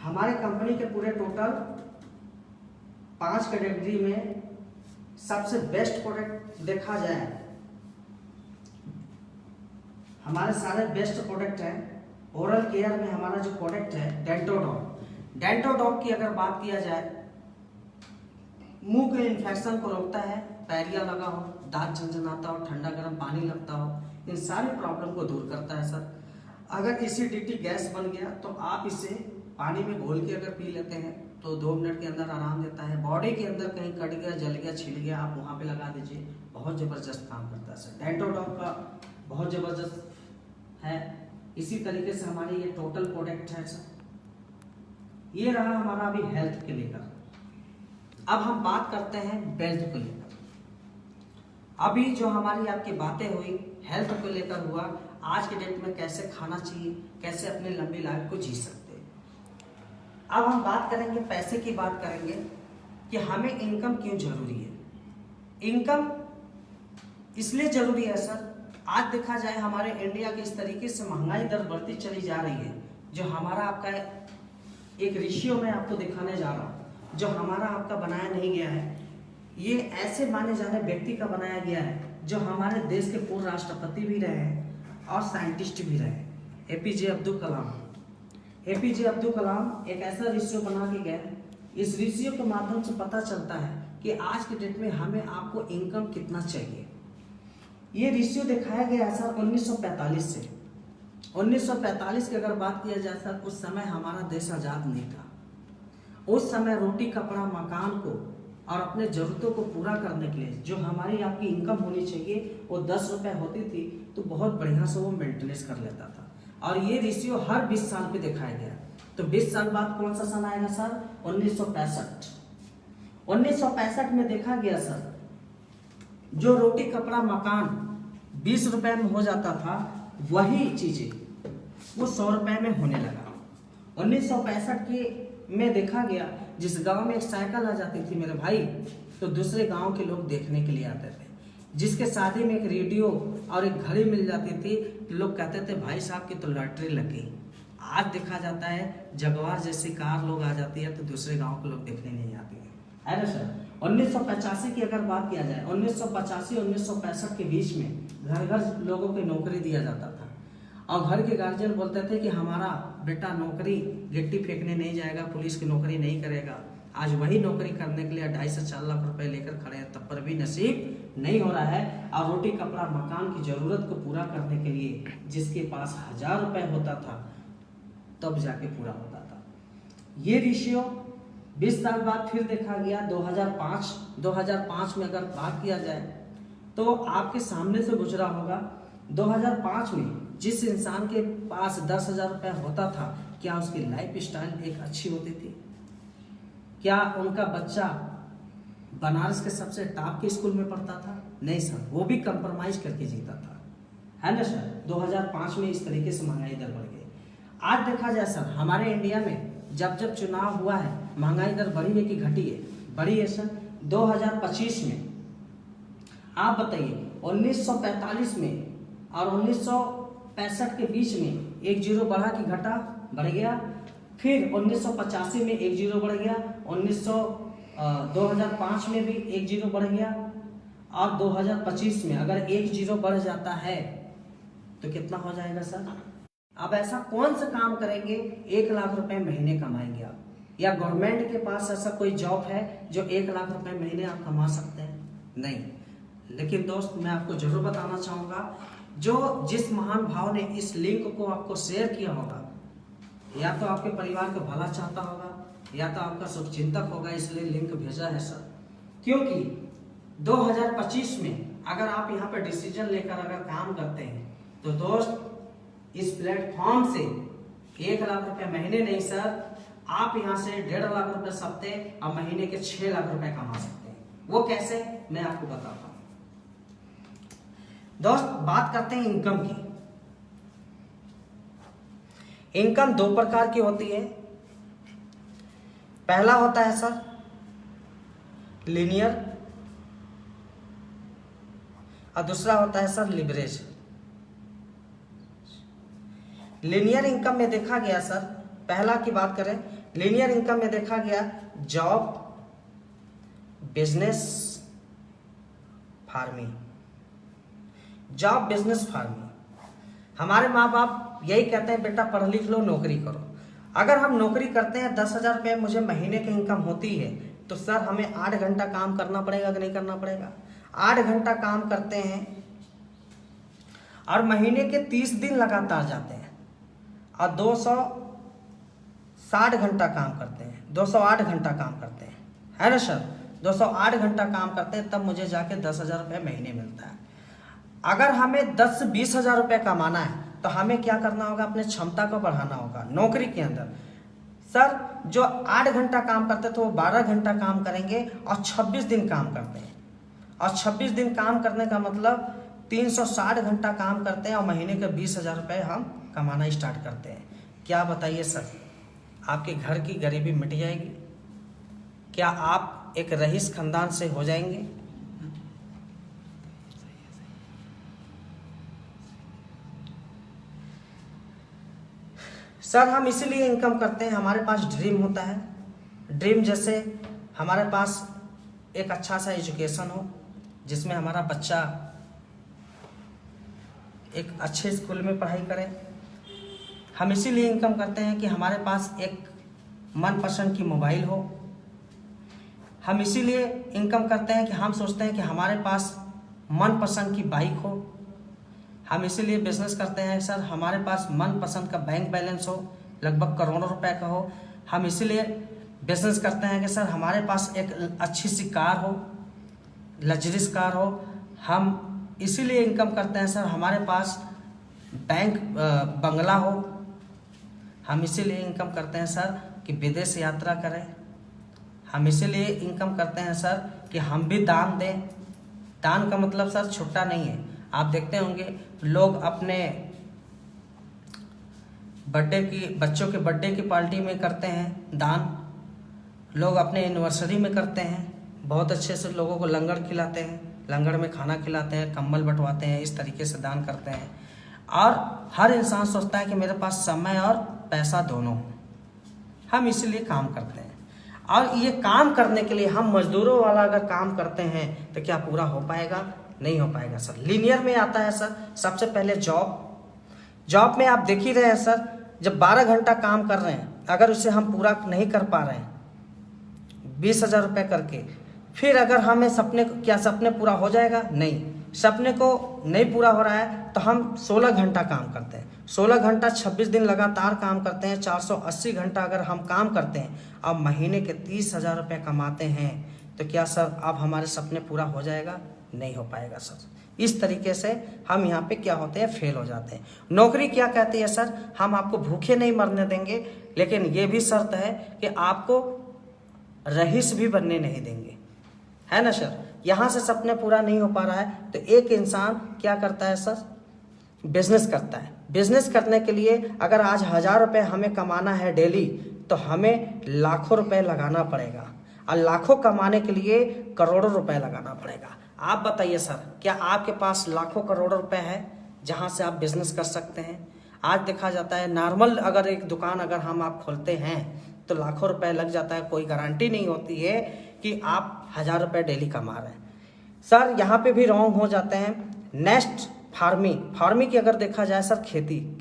हमारे कंपनी के पूरे टोटल 5 कैटेगरी में सबसे बेस्ट प्रोडक्ट देखा जाए, हमारे सारे बेस्ट प्रोडक्ट हैं। ओरल केयर में हमारा जो प्रोडक्ट है डेंटोडॉक। डेंटोडॉक की अगर बात किया जाए, मुंह के इन्फेक्शन को रोकता है, पैरिया लगा हो, दांत झंझनाता हो, ठंडा गर्म पानी लगता हो, इन सारी प्रॉब्लम को दूर करता है सर। अगर एसिडिटी गैस बन गया तो आप इसे पानी में घोल के अगर पी लेते हैं तो 2 मिनट के अंदर आराम देता है। बॉडी के अंदर कहीं कट गया, जल गया, छिल गया, आप वहाँ पे लगा दीजिए, बहुत ज़बरदस्त काम करता है सर। डेंटोडॉक का बहुत ज़बरदस्त है। इसी तरीके से हमारे ये टोटल प्रोडक्ट है सर। ये रहा हमारा अभी हेल्थ के लेकर। अब हम बात करते हैं वेल्थ को लेकर। अभी जो हमारी आपकी बातें हुई हेल्थ को लेकर हुआ, आज के डेट में कैसे खाना चाहिए, कैसे अपनी लंबी लाइफ को जी सकते हैं। अब हम बात करेंगे, पैसे की बात करेंगे कि हमें इनकम क्यों जरूरी है। इनकम इसलिए जरूरी है सर, आज देखा जाए हमारे इंडिया के इस तरीके से महंगाई दर बढ़ती चली जा रही है, जो हमारा आपका एक रेशियो में आपको दिखाने जा रहा हूँ, जो हमारा आपका बनाया नहीं गया है, ये ऐसे माने जाने व्यक्ति का बनाया गया है जो हमारे देश के पूर्व राष्ट्रपति भी रहे हैं और साइंटिस्ट भी रहे। एपीजे अब्दुल कलाम। एपीजे अब्दुल कलाम एक ऐसा रेशियो बना के गए, इस रेशियो के माध्यम से पता चलता है कि आज के डेट में हमें आपको इनकम कितना चाहिए। ये रेशियो दिखाया गया है सर 1945 से। 1945 की अगर बात किया जाए सर, उस समय हमारा देश आज़ाद नहीं था। उस समय रोटी कपड़ा मकान को और अपने ज़रूरतों को पूरा करने के लिए जो हमारी आपकी इनकम होनी चाहिए वो 10 रुपये होती थी, तो बहुत बढ़िया से वो मेंटेनेंस कर लेता था। और ये रेशियो हर 20 साल पे दिखाया गया। तो 20 साल बाद कौन सा सन आएगा सर? 1965। 1965 में देखा गया सर, जो रोटी कपड़ा मकान 20 रुपए में हो जाता था, वही चीजें वो 100 रुपए में होने लगा। 1965 के में देखा गया, जिस गांव में एक साइकिल आ जाती थी मेरे भाई, तो दूसरे गांव के लोग देखने के लिए आते थे। जिसके शादी में एक रेडियो और एक घड़ी मिल जाती थी, तो लोग कहते थे भाई साहब की तो लॉटरी लग गई। आज देखा जाता है जगवार जैसी कार लोग आ जाती है तो दूसरे गांव के लोग देखने नहीं आते हैं, है ना सर। 1985 की अगर बात किया जाए, 1985-1965 के बीच में घर घर लोगों को नौकरी दिया जाता था और घर के गार्जियन बोलते थे कि हमारा बेटा नौकरी गिट्टी फेंकने नहीं जाएगा, पुलिस की नौकरी नहीं करेगा। आज वही नौकरी करने के लिए 2.5 से 4 लाख रुपए लेकर खड़े हैं, तब पर भी नसीब नहीं हो रहा है। और रोटी कपड़ा मकान की जरूरत को पूरा करने के लिए जिसके पास 1000 रुपए होता था तब जाके पूरा होता था। ये रेशियो 20 साल बाद फिर देखा गया 2005 में अगर बात किया जाए तो आपके सामने से गुजरा होगा। 2005 में जिस इंसान के पास 10,000 रुपये होता था, क्या उसकी लाइफ स्टाइल एक अच्छी होती थी? क्या उनका बच्चा बनारस के सबसे टॉप के स्कूल में पढ़ता था? नहीं सर, वो भी कंप्रोमाइज करके जीता था, है ना सर। 2005 में इस तरीके से महंगाई दर बढ़ गई। आज देखा जाए सर, हमारे इंडिया में जब जब चुनाव हुआ है, महंगाई दर बढ़ी है कि घटी है? बढ़ी है सर। 2025 में आप बताइए, 1945 में और 1965 के बीच में 1 जीरो बढ़ा कि घटा? बढ़ गया। फिर 1985 में 1 जीरो बढ़ गया, 2005 में भी 1 जीरो बढ़ गया, और 2025 में अगर 1 जीरो बढ़ जाता है तो कितना हो जाएगा सर? अब ऐसा कौन सा काम करेंगे 1 लाख रुपए महीने कमाएंगे आप? या गवर्नमेंट के पास ऐसा कोई जॉब है जो 1 लाख रुपए महीने आप कमा सकते हैं? नहीं। लेकिन दोस्त, मैं आपको जरूर बताना चाहूँगा, जो जिस महान भाव ने इस लिंक को आपको शेयर किया होगा, या तो आपके परिवार को भला चाहता होगा या तो आपका शुभचिंतक होगा, इसलिए लिंक भेजा है सर। क्योंकि 2025 में अगर आप यहाँ पे डिसीजन लेकर अगर काम करते हैं तो दोस्त इस प्लेटफॉर्म से 1 लाख रुपए महीने नहीं सर, आप यहाँ से 1.5 लाख रुपए सप्ते और महीने के 6 लाख रुपए कमा सकते हैं। वो कैसे, मैं आपको बताता हूँ। दोस्त बात करते हैं इनकम की। इनकम 2 प्रकार की होती है। पहला होता है सर लीनियर और दूसरा होता है सर लिवरेज। लीनियर इनकम में देखा गया सर, पहला की बात करें, लीनियर इनकम में देखा गया job, business, farming. Job, business, farming. हमारे माँ बाप यही कहते हैं बेटा पढ़ लिख लो, नौकरी करो। अगर हम नौकरी करते हैं 10,000 रुपये मुझे महीने की इनकम होती है तो सर हमें 8 घंटा काम करना पड़ेगा कि नहीं करना पड़ेगा? 8 घंटा काम करते हैं और महीने के 30 दिन लगातार जाते हैं और 260 घंटा काम करते हैं, 208 घंटा काम करते हैं, है ना सर? 208 घंटा काम करते हैं तब मुझे जाके 10,000 रुपये महीने मिलता है। अगर हमें 10-20 हज़ार रुपये कमाना है तो हमें क्या करना होगा? अपने क्षमता को बढ़ाना होगा नौकरी के अंदर। सर जो 8 घंटा काम करते थे वो 12 घंटा काम करेंगे और 26 दिन काम करते हैं, और 26 दिन काम करने का मतलब 360 घंटा काम करते हैं और महीने के 20,000 रुपये हम कमाना स्टार्ट करते हैं। क्या बताइए सर, आपके घर की गरीबी मिट जाएगी? क्या आप एक रईस खानदान से हो जाएंगे? सर हम इसीलिए इनकम करते हैं, हमारे पास ड्रीम होता है। ड्रीम जैसे हमारे पास एक अच्छा सा एजुकेशन हो जिसमें हमारा बच्चा एक अच्छे स्कूल में पढ़ाई करे। हम इसीलिए इनकम करते हैं कि हमारे पास एक मनपसंद की मोबाइल हो। हम इसीलिए इनकम करते हैं कि हम सोचते हैं कि हमारे पास मनपसंद की बाइक हो। हम इसीलिए बिजनेस करते हैं सर, हमारे पास मनपसंद का बैंक बैलेंस हो, लगभग करोड़ों रुपए का हो। हम इसीलिए बिजनेस करते हैं कि सर हमारे पास एक अच्छी सी कार हो, लग्जरीज कार हो। हम इसीलिए इनकम करते हैं सर हमारे पास बैंक बंगला हो। हम इसीलिए इनकम करते हैं सर कि विदेश यात्रा करें। हम इसीलिए इनकम करते हैं सर कि हम भी दान दें। दान का मतलब सर छुट्टा नहीं है। आप देखते होंगे लोग अपने बच्चों के बर्थडे की पार्टी में करते हैं दान, लोग अपने एनिवर्सरी में करते हैं, बहुत अच्छे से लोगों को लंगर खिलाते हैं, लंगर में खाना खिलाते हैं, कंबल बंटवाते हैं, इस तरीके से दान करते हैं। और हर इंसान सोचता है कि मेरे पास समय और पैसा दोनों हो। हम इसीलिए काम करते हैं, और ये काम करने के लिए हम मजदूरों वाला अगर काम करते हैं तो क्या पूरा हो पाएगा? नहीं हो पाएगा सर। लीनियर में आता है सर सबसे पहले जॉब में आप देख ही रहे हैं सर, जब 12 घंटा काम कर रहे हैं अगर उसे हम पूरा नहीं कर पा रहे हैं 20,000 रुपये करके, फिर अगर हमें सपने पूरा हो जाएगा? नहीं, सपने को नहीं पूरा हो रहा है तो हम 16 घंटा काम करते हैं। 16 घंटा 26 दिन लगातार काम करते हैं, 480 घंटा अगर हम काम करते हैं और महीने के 30,000 रुपये कमाते हैं तो क्या सर अब हमारे सपने पूरा हो जाएगा? नहीं हो पाएगा सर। इस तरीके से हम यहाँ पे क्या होते हैं? फेल हो जाते हैं। नौकरी क्या कहती है सर? हम आपको भूखे नहीं मरने देंगे, लेकिन ये भी शर्त है कि आपको रईस भी बनने नहीं देंगे, है ना सर? यहाँ से सपने पूरा नहीं हो पा रहा है तो एक इंसान क्या करता है सर? बिजनेस करता है। बिजनेस करने के लिए अगर आज 1,000 रुपये हमें कमाना है डेली तो हमें लाखों रुपए लगाना पड़ेगा, और लाखों कमाने के लिए करोड़ों रुपए लगाना पड़ेगा। आप बताइए सर, क्या आपके पास लाखों करोड़ों रुपए है जहां से आप बिजनेस कर सकते हैं? आज देखा जाता है नॉर्मल अगर एक दुकान अगर आप खोलते हैं तो लाखों रुपए लग जाता है, कोई गारंटी नहीं होती है कि आप 1,000 रुपये डेली कमा रहे हैं। सर यहाँ पे भी रॉन्ग हो जाते हैं। नेक्स्ट फार्मिंग की अगर देखा जाए सर,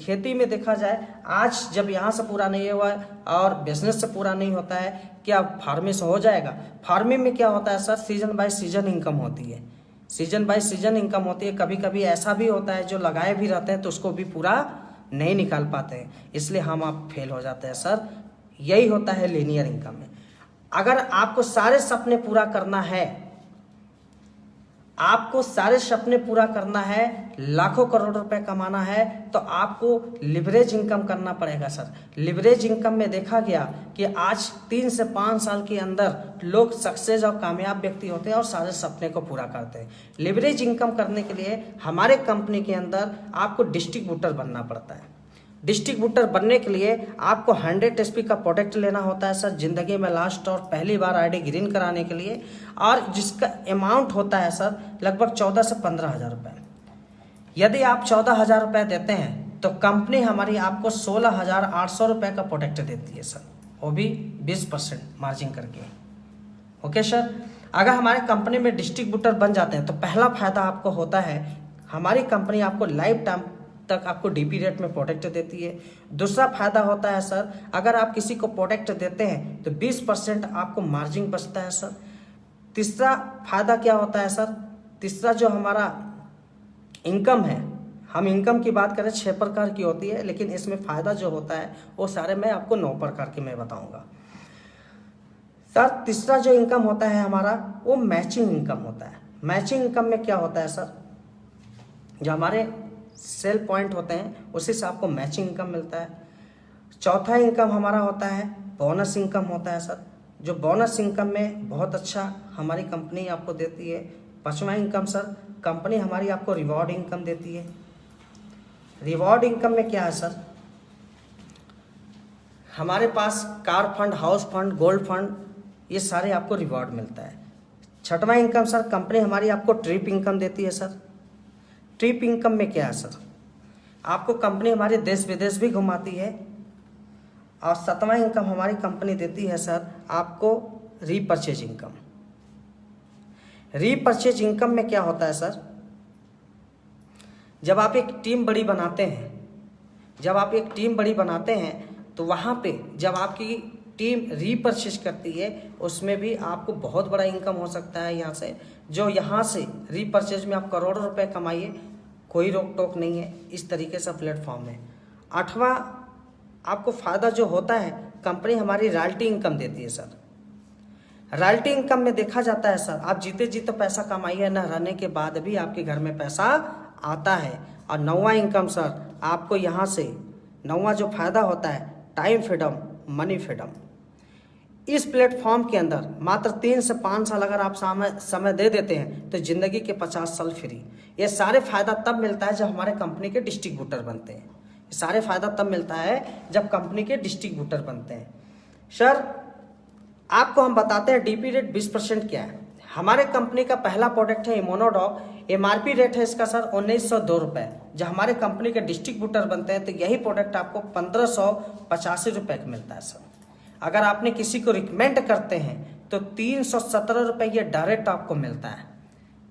खेती में देखा जाए आज जब यहाँ से पूरा नहीं हुआ है और बिजनेस से पूरा नहीं होता है, क्या फार्मिंग से हो जाएगा? फार्मिंग में क्या होता है sir? Season by season income होती है, सीजन बाय सीजन इनकम होती है। कभी कभी ऐसा भी होता है जो लगाए भी रहते हैं तो उसको भी पूरा नहीं निकाल पाते हैं, इसलिए हम आप फेल हो जाते हैं सर। यही होता है लीनियर इनकम में। अगर आपको सारे सपने पूरा करना है आपको सारे सपने पूरा करना है, लाखों करोड़ रुपए कमाना है, तो आपको लिवरेज इनकम करना पड़ेगा सर। लिवरेज इनकम में देखा गया कि आज 3 से 5 साल के अंदर लोग सक्सेस और कामयाब व्यक्ति होते हैं और सारे सपने को पूरा करते हैं। लिवरेज इनकम करने के लिए हमारे कंपनी के अंदर आपको डिस्ट्रीब्यूटर बनना पड़ता है। डिस्ट्रीब्यूटर बनने के लिए आपको 100 एसपी का प्रोडक्ट लेना होता है सर, जिंदगी में लास्ट और पहली बार आईडी ग्रीन कराने के लिए, और जिसका अमाउंट होता है सर लगभग 14 से 15 हज़ार रुपये। यदि आप 14 हज़ार रुपये देते हैं तो कंपनी हमारी आपको 16,800 रुपये का प्रोडक्ट देती है सर, वो भी 20% मार्जिन करके। ओके सर, अगर हमारे कंपनी में डिस्ट्रीब्यूटर बन जाते हैं तो पहला फायदा आपको होता है, हमारी कंपनी आपको लाइफ टाइम तक आपको डीपी रेट में प्रोडक्ट देती है। दूसरा फायदा होता है सर, अगर आप किसी को प्रोडक्ट देते हैं तो 20% आपको मार्जिन बचता है सर। तीसरा फायदा क्या होता है सर, तीसरा जो हमारा इनकम है, हम इनकम की बात करें 6 प्रकार की होती है, लेकिन इसमें फायदा जो होता है वो सारे मैं आपको 9 प्रकार के मैं बताऊंगा सर। तीसरा जो इनकम होता है हमारा वो मैचिंग इनकम होता है। मैचिंग इनकम में क्या होता है सर, जो हमारे सेल पॉइंट होते हैं उसी से आपको मैचिंग इनकम मिलता है। चौथा इनकम हमारा होता है बोनस इनकम होता है सर, जो बोनस इनकम में बहुत अच्छा हमारी कंपनी आपको देती है। पांचवा इनकम सर, कंपनी हमारी आपको रिवॉर्ड इनकम देती है। रिवॉर्ड इनकम में क्या है सर, हमारे पास car fund, house fund, gold fund, ये सारे आपको रिवॉर्ड मिलता है। छठवा इनकम सर, कंपनी हमारी आपको ट्रिप इनकम देती है सर। ट्रिप इनकम में क्या है सर, आपको कंपनी हमारे देश विदेश भी घुमाती है। और सातवां इनकम हमारी कंपनी देती है सर आपको रीपरचेज इनकम। रीपरचेज इनकम में क्या होता है सर, जब आप एक टीम बड़ी बनाते हैं, तो वहाँ पे जब आपकी टीम रीपरचेज करती है उसमें भी आपको बहुत बड़ा इनकम हो सकता है। यहाँ से रीपरचेज में आप करोड़ों रुपए कमाइए, कोई रोक टोक नहीं है इस तरीके से प्लेटफॉर्म में। आठवां आपको फायदा जो होता है, कंपनी हमारी रॉयल्टी इनकम देती है सर। रॉयल्टी इनकम में देखा जाता है सर, आप जीते जीते पैसा कमाइए, न रहने के बाद भी आपके घर में पैसा आता है। और नौवां इनकम सर, आपको यहाँ से नौवां जो फायदा होता है टाइम फ्रीडम, मनी फ्रीडम। इस प्लेटफॉर्म के अंदर मात्र 3 से 5 साल अगर आप समय दे देते हैं तो जिंदगी के 50 साल फ्री। ये सारे फायदा तब मिलता है जब हमारे कंपनी के डिस्ट्रीब्यूटर बनते हैं। ये सारे फायदा तब मिलता है जब कंपनी के डिस्ट्रीब्यूटर बनते हैं। सर आपको हम बताते हैं डीपी रेट 20% क्या है। हमारे कंपनी का पहला प्रोडक्ट है इम्यूनोडॉग। एमआरपी रेट है इसका सर 1902 रुपये। जब हमारे कंपनी के डिस्ट्रीब्यूटर बनते हैं तो यही प्रोडक्ट आपको 1585 रुपये का मिलता है सर। अगर आपने किसी को रिकमेंड करते हैं तो 317 रुपये ये डायरेक्ट आपको मिलता है।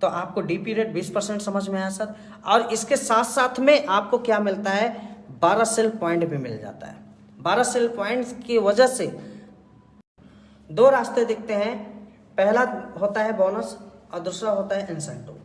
तो आपको डीपी रेट 20% समझ में आया सर। और इसके साथ साथ में आपको क्या मिलता है, 12 सेल पॉइंट भी मिल जाता है। 12 सेल पॉइंट्स की वजह से 2 रास्ते दिखते हैं, पहला होता है बोनस और दूसरा होता है इंसेंटिव।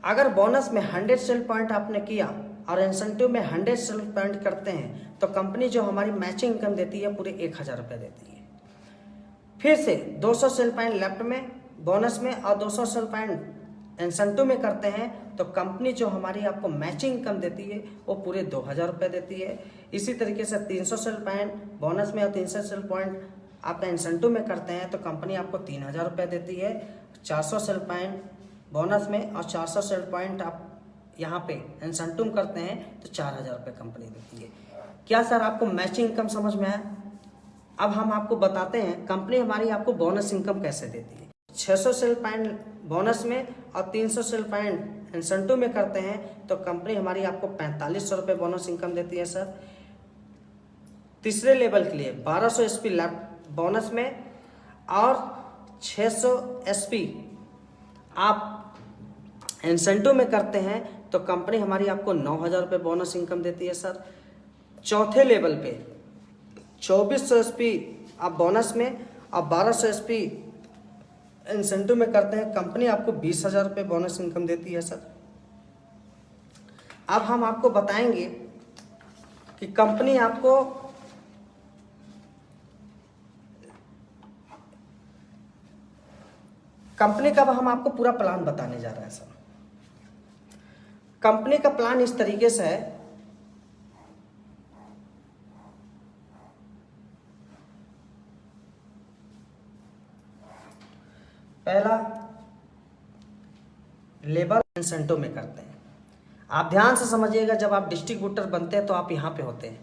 अगर बोनस में 100 सेल पॉइंट आपने किया और इंसेंटिव में 100 सेल पॉइंट करते हैं तो कंपनी जो हमारी मैचिंग इनकम देती है पूरे 1000 रुपये देती है। फिर से 200 सेल पॉइंट लेफ्ट में बोनस में और 200 सेल पॉइंट इंसेंटिव में करते हैं तो कंपनी जो हमारी आपको मैचिंग इनकम देती है वो पूरे 2000 रुपये देती है। इसी तरीके से 300 सेल पॉइंट बोनस में और 300 सेल पॉइंट आपका इंसेंटिव में करते हैं तो कंपनी आपको 3000 रुपये देती है। 400 सेल पॉइंट बोनस में और 400 सेल पॉइंट आप यहाँ पे इंसेंटिव करते हैं तो 4000 रुपये कंपनी देती है। क्या सर आपको मैचिंग इनकम समझ में आया? अब हम आपको बताते हैं कंपनी हमारी आपको बोनस इनकम कैसे देती है। 600 सेल पॉइंट बोनस में और 300 सेल पॉइंट इंसेंटिव में करते हैं तो कंपनी हमारी आपको 4500 रुपये बोनस इनकम देती है सर। तीसरे लेवल के लिए 1200 एसपी बोनस में और 600 एसपी आप इंसेंटिव में करते हैं तो कंपनी हमारी आपको 9000 रुपये बोनस इनकम देती है सर। चौथे लेवल पे 2400 एसपी आप बोनस में और 1200 एसपी इंसेंटिव में करते हैं, कंपनी आपको 20000 रुपये बोनस इनकम देती है सर। अब हम आपको बताएंगे कि कंपनी आपको कंपनी का हम आपको पूरा प्लान बताने जा रहे हैं सर। कंपनी का प्लान इस तरीके से है, पहला लेबर इंसेंटिव में करते हैं। आप ध्यान से समझिएगा, जब आप डिस्ट्रीब्यूटर बनते हैं तो आप यहाँ पे होते हैं,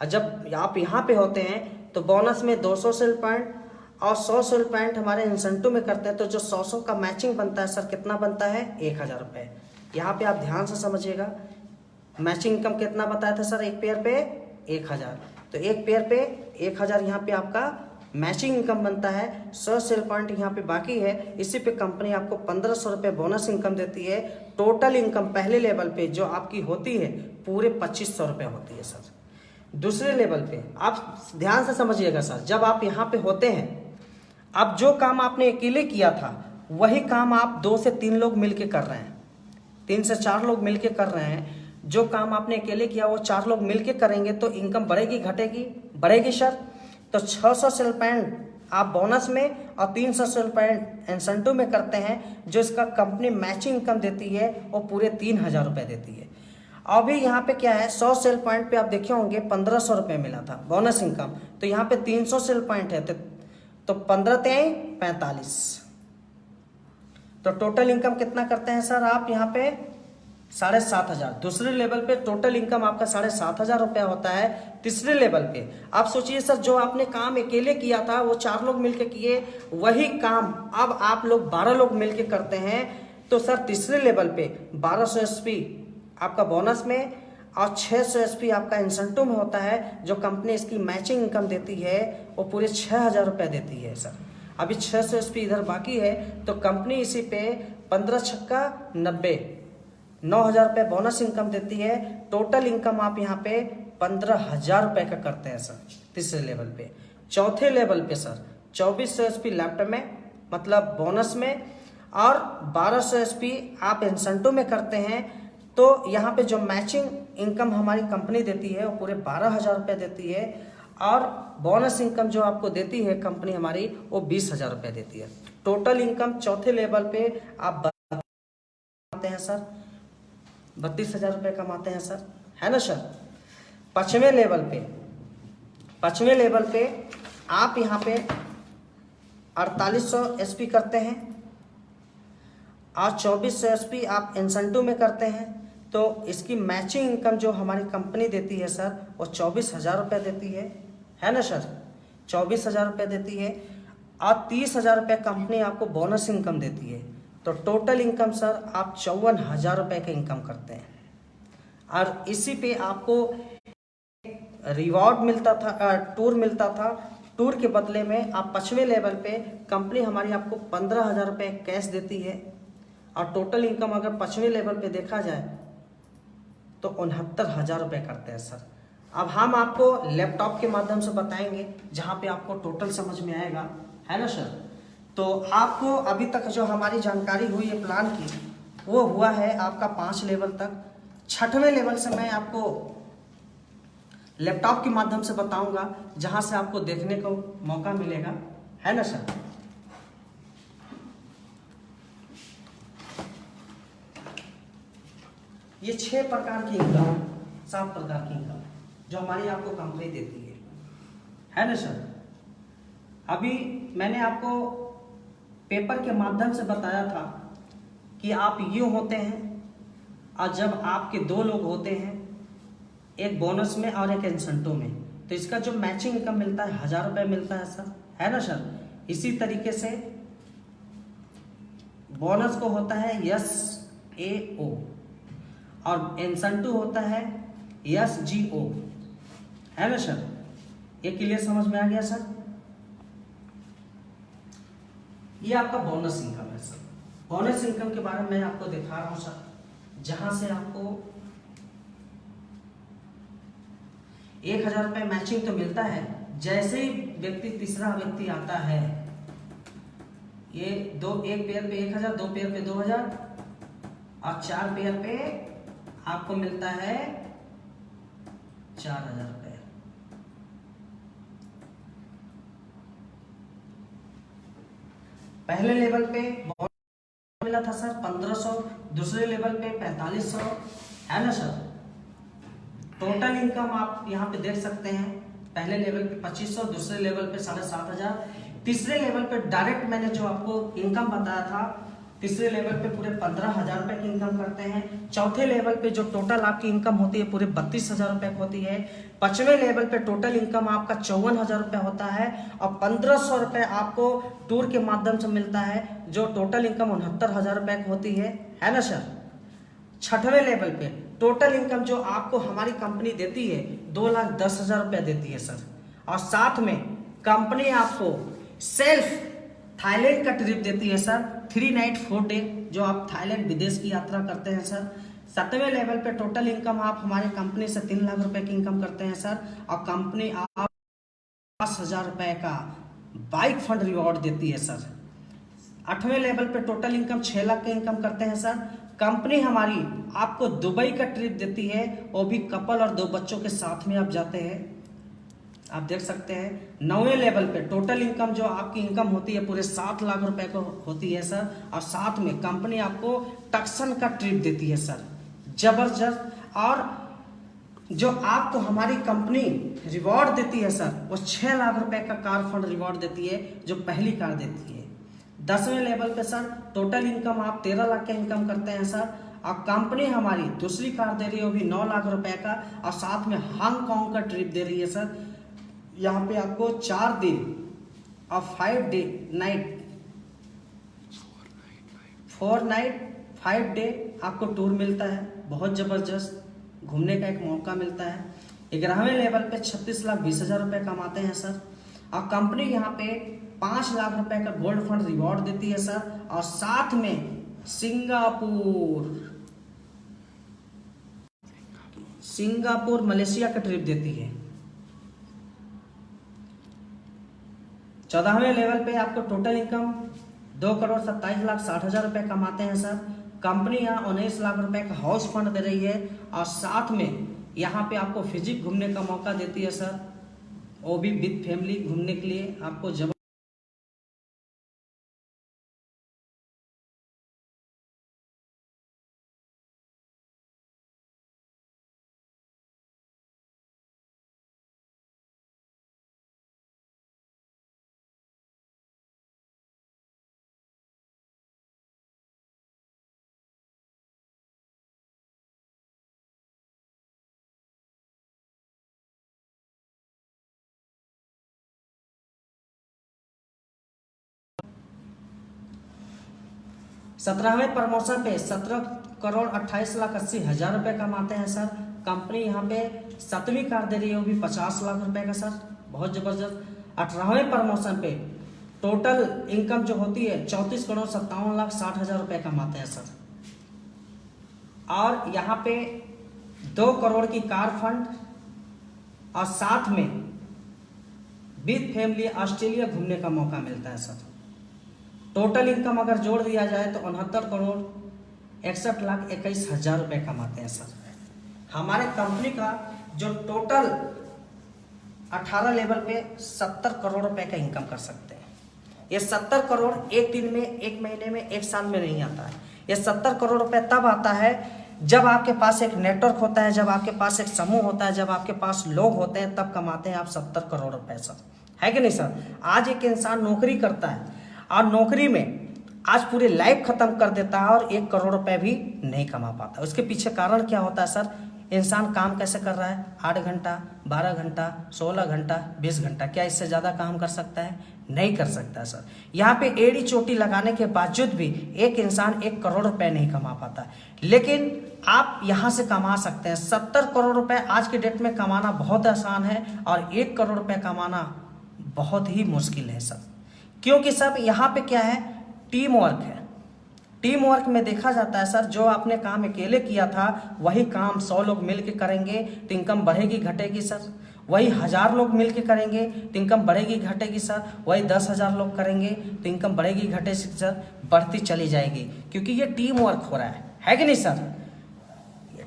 और जब आप यहाँ पे होते हैं तो बोनस में 200 सेल पॉइंट और 100 सेल पॉइंट हमारे इंसेंटिव में करते हैं। तो जो 100 का मैचिंग बनता है सर, कितना बनता है? 1000 रुपये। यहाँ पे आप ध्यान से समझिएगा, मैचिंग इनकम कितना बताया था सर? एक पेयर पे 1000। तो एक पेयर पे 1000 यहाँ पे आपका मैचिंग इनकम बनता है। 100 सेल पॉइंट यहाँ पे बाकी है, इसी पे कंपनी आपको 1500 रुपये बोनस इनकम देती है। टोटल इनकम पहले लेवल पे जो आपकी होती है पूरे 2500 रुपये होती है सर। दूसरे लेवल पे आप ध्यान से समझिएगा सर, जब आप यहाँ पे होते हैं, अब जो काम आपने अकेले किया था वही काम आप 2 से 3 लोग मिलके कर रहे हैं, 3 से 4 लोग मिलके कर रहे हैं। जो काम आपने अकेले किया वो 4 लोग मिलके करेंगे तो इनकम बढ़ेगी घटेगी? बढ़ेगी सर। तो 600 सेल पॉइंट आप बोनस में और 300 सेल पॉइंट इंसेंटिव में करते हैं, जो इसका कंपनी मैचिंग इनकम देती है वो पूरे 3000 रुपये देती है। अभी यहाँ पे क्या है, 100 सेल पॉइंट पे आप देखे होंगे 1500 रुपये मिला था बोनस इनकम, तो यहाँ पे 300 सेल पॉइंट है तो 15 3 45। तो टोटल इनकम कितना करते हैं सर आप यहाँ पे? 7500। दूसरे लेवल पे टोटल इनकम आपका 7500 रुपया होता है। तीसरे लेवल पे आप सोचिए सर, जो आपने काम अकेले किया था वो 4 लोग मिलके किए, वही काम अब आप लोग 12 लोग मिलके करते हैं। तो सर तीसरे लेवल पे 1200 एसपी आपका बोनस में और 600 एसपी आपका इंसेंटिव में होता है। जो कंपनी इसकी मैचिंग इनकम देती है वो पूरे 6000 रुपये देती है सर। अभी 600 एसपी इधर बाकी है, तो कंपनी इसी पे 15 छक्का 90 9000 रुपये बोनस इनकम देती है। टोटल इनकम आप यहाँ पे 15000 रुपये का करते हैं सर तीसरे लेवल पे। चौथे लेवल पे सर 2400 एसपी लैपटॉप में मतलब बोनस में और 1200 एसपी आप इंसेंटिव में करते हैं। तो यहाँ पे जो मैचिंग इनकम हमारी कंपनी देती है वो पूरे 12000 रुपये देती है, और बोनस इनकम जो आपको देती है कंपनी हमारी वो 20000 रुपये देती है। टोटल इनकम चौथे लेवल पे आप कमाते हैं सर 32000 रुपये कमाते हैं सर, है ना सर। पांचवें लेवल पे आप यहाँ पे 4800 एसपी करते हैं और 2400 एसपी आप इंसेंटिव में करते हैं। तो इसकी मैचिंग इनकम जो हमारी कंपनी देती है सर वो 24000 रुपये देती है ना सर। 24000 रुपये देती है और 30000 रुपये कंपनी आपको बोनस इनकम देती है। तो टोटल इनकम सर आप 54000 रुपये का इनकम करते हैं, और इसी पे आपको रिवॉर्ड मिलता था, टूर मिलता था। टूर के बदले में आप 5वें लेवल पे कंपनी हमारी आपको 15000 रुपये कैश देती है, और टोटल इनकम अगर 5वें लेवल पे देखा जाए तो 69000 रुपये करते हैं सर। अब हम आपको लैपटॉप के माध्यम से बताएंगे जहाँ पे आपको टोटल समझ में आएगा, है ना सर। तो आपको अभी तक जो हमारी जानकारी हुई है प्लान की वो हुआ है आपका 5 लेवल तक। 6वें लेवल से मैं आपको लैपटॉप के माध्यम से बताऊंगा, जहां से आपको देखने को मौका मिलेगा, है ना सर। ये 6 प्रकार की इनकम, 7 प्रकार की इनकम जो हमारी आपको कंपनी देती है ना सर। अभी मैंने आपको पेपर के माध्यम से बताया था कि आप यूं होते हैं, और जब आपके 2 लोग होते हैं, एक बोनस में और एक इंसेंटिव में, तो इसका जो मैचिंग इनकम मिलता है 1000 रुपये मिलता है सर, है ना सर। इसी तरीके से बोनस को होता है SAO और इंसेंटिव होता है SGO, है ना सर। ये क्लियर समझ में आ गया सर। ये आपका बोनस इनकम है सर। बोनस इनकम के बारे में मैं आपको दिखा रहा हूं सर, जहां से आपको 1000 रुपये मैचिंग तो मिलता है। जैसे ही व्यक्ति तीसरा व्यक्ति आता है, ये एक पेयर पे 1000, 2 पेयर पे 2000 और 4 पेयर पे आपको मिलता है 4000 रुपये। पहले लेवल पे बहुत मिला था सर 1500, दूसरे लेवल पे 4500, है ना सर। टोटल इनकम आप यहाँ पे देख सकते हैं, पहले लेवल पे 2500, दूसरे लेवल पे 7500, तीसरे लेवल पे डायरेक्ट मैंने जो आपको इनकम बताया था, तीसरे लेवल पे पूरे 15,000 रुपए की इनकम करते हैं। चौथे लेवल पे जो टोटल आपकी इनकम होती है पूरे 32,000 रुपए होती है। पांचवें लेवल पे टोटल इनकम आपका 54,000 रुपए होता है और 1500 रुपए आपको टूर के माध्यम से मिलता है, जो टोटल इनकम 69,000 रुपए की होती है ना सर। छठवें लेवल पे टोटल इनकम जो आपको हमारी कंपनी देती है 2,10,000 रुपया देती है सर, और साथ में कंपनी आपको सेल्फ थाईलैंड का ट्रिप देती है सर, 3 नाइट 4 डे, जो आप थाईलैंड विदेश की यात्रा करते हैं सर। 7वें लेवल पे टोटल इनकम आप हमारे कंपनी से 3 लाख रुपए की इनकम करते हैं सर, और कंपनी आप 5,000 रुपए का बाइक फंड रिवॉर्ड देती है सर। 8वें लेवल पे टोटल इनकम 6 लाख की इनकम करते हैं सर। कंपनी हमारी आपको दुबई का ट्रिप देती है, वो भी कपल और 2 बच्चों के साथ में आप जाते हैं, आप देख सकते हैं। 9वें लेवल पे टोटल इनकम जो आपकी इनकम होती है पूरे 7 लाख रुपए को होती है सर, और साथ में कंपनी आपको टक्सन का ट्रिप देती है सर, जबरदस्त। और जो आपको हमारी कंपनी रिवॉर्ड देती है सर, वो 6 लाख रुपए का कार फंड रिवॉर्ड देती है, जो पहली कार देती है। 10वें लेवल पे सर टोटल इनकम आप 13 लाख का इनकम करते हैं सर, और कंपनी हमारी दूसरी कार दे रही है वो भी 9 लाख रुपए का, और साथ में हांगकांग का ट्रिप दे रही है सर। यहाँ पे आपको 4 दिन और 4 नाइट 5 डे आपको टूर मिलता है, बहुत ज़बरदस्त घूमने का एक मौका मिलता है। 11वें लेवल पे 36,20,000 रुपये कमाते हैं सर, और कंपनी यहाँ पे 5 लाख रुपए का गोल्ड फंड रिवॉर्ड देती है सर, और साथ में सिंगापुर मलेशिया का ट्रिप देती है। 14वें लेवल पे आपको टोटल इनकम 2,27,60,000 रुपए कमाते हैं सर। कंपनी यहाँ 19 लाख रुपए का हाउस फंड दे रही है, और साथ में यहाँ पे आपको फिजी घूमने का मौका देती है सर, वो भी विद फैमिली घूमने के लिए आपको जब 17वें प्रमोशन पे 17,28,80,000 रुपए कमाते हैं सर। कंपनी यहाँ पे 7वीं कार दे रही है, वो भी 50 लाख रुपए का सर, बहुत जबरदस्त। 18वें प्रमोशन पे टोटल इनकम जो होती है 34,57,60,000 रुपए कमाते हैं सर, और यहाँ पे 2 करोड़ की कार फंड, और साथ में विद फैमिली ऑस्ट्रेलिया घूमने का मौका मिलता है सर। टोटल इनकम अगर जोड़ दिया जाए तो 69,61,21,000 रुपए कमाते हैं सर। हमारे कंपनी का जो टोटल 18 लेवल पे 70 करोड़ रुपए का इनकम कर सकते हैं। ये 70 करोड़ एक दिन में, एक महीने में, एक साल में नहीं आता है। ये 70 करोड़ रुपए तब आता है जब आपके पास एक नेटवर्क होता है, जब आपके पास एक समूह होता है, जब आपके पास लोग होते हैं, तब कमाते हैं आप 70 करोड़ रुपए सर, है कि नहीं सर। आज एक इंसान नौकरी करता है और नौकरी में आज पूरी लाइफ खत्म कर देता है और 1 करोड़ रुपए भी नहीं कमा पाता। उसके पीछे कारण क्या होता है सर? इंसान काम कैसे कर रहा है? 8 घंटा, 12 घंटा, 16 घंटा, 20 घंटा, क्या इससे ज़्यादा काम कर सकता है? नहीं कर सकता सर। यहाँ पे एड़ी चोटी लगाने के बावजूद भी एक इंसान 1 करोड़ रुपए नहीं कमा पाता, लेकिन आप यहाँ से कमा सकते हैं। 70 करोड़ रुपए आज के डेट में कमाना बहुत आसान है, और 1 करोड़ रुपए कमाना बहुत ही मुश्किल है सर। क्योंकि सब यहाँ पे क्या है? टीम वर्क है। टीम वर्क में देखा जाता है सर, जो आपने काम अकेले किया था वही काम 100 लोग मिल के करेंगे तो इनकम बढ़ेगी घटेगी सर। वही 1000 लोग मिल के करेंगे तो इनकम बढ़ेगी घटेगी सर। वही 10,000 लोग करेंगे तो इनकम बढ़ेगी घटेगी सर, बढ़ती चली जाएगी, क्योंकि ये टीम वर्क हो रहा है कि नहीं सर?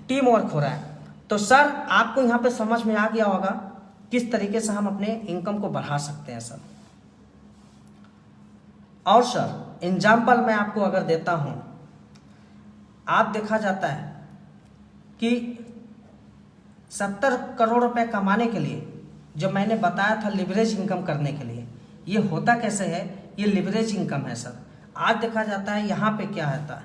टीम वर्क हो रहा है। तो सर आपको यहाँ पे समझ में आ गया होगा किस तरीके से हम अपने इनकम को बढ़ा सकते हैं सर। और सर एग्जाम्पल मैं आपको अगर देता हूँ, आप देखा जाता है कि 70 करोड़ रुपए कमाने के लिए जो मैंने बताया था लिवरेज इनकम करने के लिए, ये होता कैसे है? ये लिवरेज इनकम है सर। आज देखा जाता है यहाँ पे क्या होता है,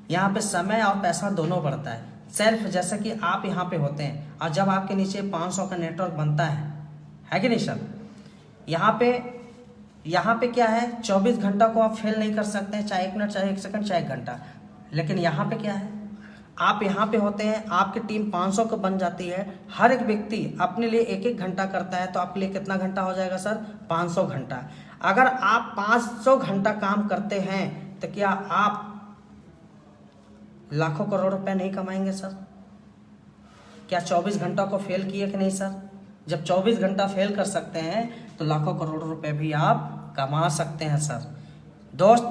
यहाँ पे समय और पैसा दोनों बढ़ता है। सेल्फ जैसे कि आप यहाँ पे होते हैं और जब आपके नीचे 500 का नेटवर्क बनता है कि नहीं सर? यहाँ पे क्या है, 24 घंटा को आप फेल नहीं कर सकते हैं, चाहे 1 मिनट, चाहे 1 सेकंड, चाहे 1 घंटा। लेकिन यहाँ पे क्या है, आप यहाँ पे होते हैं, आपकी टीम 500 को बन जाती है, हर एक व्यक्ति अपने लिए 1-1 घंटा करता है, तो आपके लिए कितना घंटा हो जाएगा सर? 500 घंटा। अगर आप 500 घंटा काम करते हैं तो क्या आप लाखों करोड़ रुपए नहीं कमाएंगे सर? क्या 24 घंटा को फेल किए कि नहीं सर? जब 24 घंटा फेल कर सकते हैं तो लाखों करोड़ रुपए भी आप कमा सकते हैं सर। दोस्त,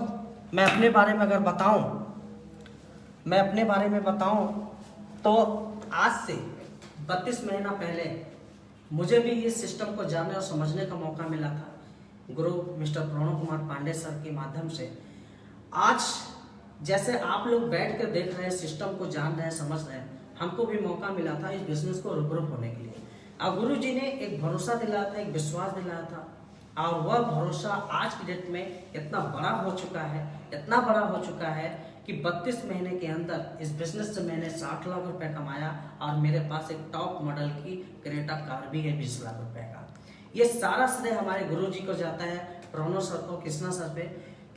मैं अपने बारे में अगर बताऊं तो आज से 32 महीना पहले मुझे भी इस सिस्टम को जानने और समझने का मौका मिला था गुरु मिस्टर प्रणव कुमार पांडे सर के माध्यम से। आज जैसे आप लोग बैठ कर देख रहे हैं, सिस्टम को जान रहे हैं, समझ रहे हैं, हमको भी मौका मिला था इस बिजनेस को रूबरू होने के लिए। और गुरु जी ने एक भरोसा दिलाया था, एक विश्वास दिलाया था, और वह भरोसा आज की डेट में इतना बड़ा हो चुका है कि 32 महीने के अंदर इस बिजनेस से मैंने 60 लाख रुपए कमाया और मेरे पास एक टॉप मॉडल की क्रेटा कार भी है 20 लाख रुपए का। ये सारा श्रेय हमारे गुरु जी को जाता है, प्रणव सर को, कृष्णा सर पे।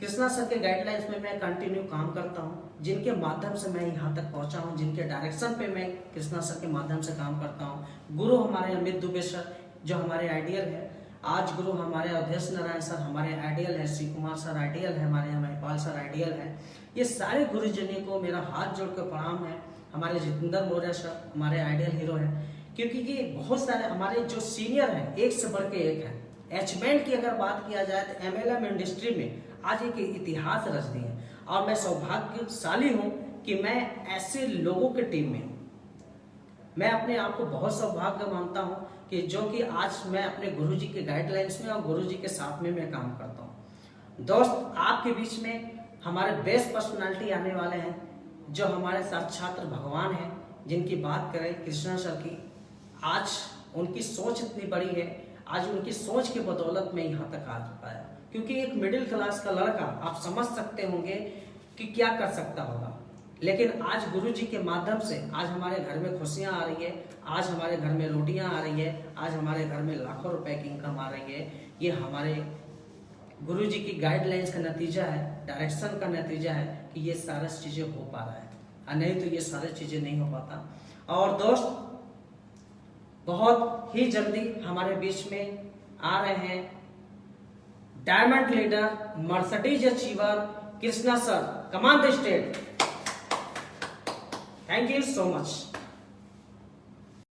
कृष्णा सर के गाइडलाइंस में मैं कंटिन्यू काम करता हूँ, जिनके माध्यम से मैं यहाँ तक पहुँचा हूँ, जिनके डायरेक्शन पे मैं कृष्णा सर के माध्यम से काम करता हूँ। गुरु हमारे अमित दुबे सर जो हमारे आइडियल है, आज गुरु हमारे अवधेश नारायण सर हमारे आइडियल है, श्री कुमार सर आइडियल है, हमारे महिपाल सर आइडियल है। ये सारे गुरुजनों को मेरा हाथ जोड़ कर प्रणाम है। हमारे जितेंद्र मौर्य सर हमारे आइडियल हीरो है, क्योंकि ये बहुत सारे हमारे जो सीनियर हैं, एक से बढ़ के एक है। एचमेंट की अगर बात किया जाए तो MLM इंडस्ट्री में आज एक इतिहास रच दी है, और मैं सौभाग्यशाली हूँ कि मैं ऐसे लोगों के टीम में हूँ। मैं अपने आप को बहुत सौभाग्य मानता हूँ कि जो कि आज मैं अपने गुरुजी के गाइडलाइंस में और गुरुजी के साथ में मैं काम करता हूँ। दोस्त, आपके बीच में हमारे बेस्ट पर्सनालिटी आने वाले हैं, जो हमारे साथ छात्र भगवान हैं, जिनकी बात करें कृष्णा सर की। आज उनकी सोच इतनी बड़ी है, आज उनकी सोच की बदौलत मैं यहाँ तक आ पाया, क्योंकि एक मिडिल क्लास का लड़का, आप समझ सकते होंगे कि क्या कर सकता होगा, लेकिन आज गुरुजी के माध्यम से आज हमारे घर में खुशियां आ रही है, आज हमारे घर में रोटियां आ रही है, आज हमारे घर में लाखों रुपए की इनकम आ रही है। ये हमारे गुरुजी की गाइडलाइंस का नतीजा है, डायरेक्शन का नतीजा है कि ये सारी चीजें हो पा रहा है, और नहीं तो ये सारी चीजें नहीं हो पाता। और दोस्त, बहुत ही जल्दी हमारे बीच में आ रहे हैं diamond leader, Mercedes achiever Krishna sir, command the state. Thank you so much.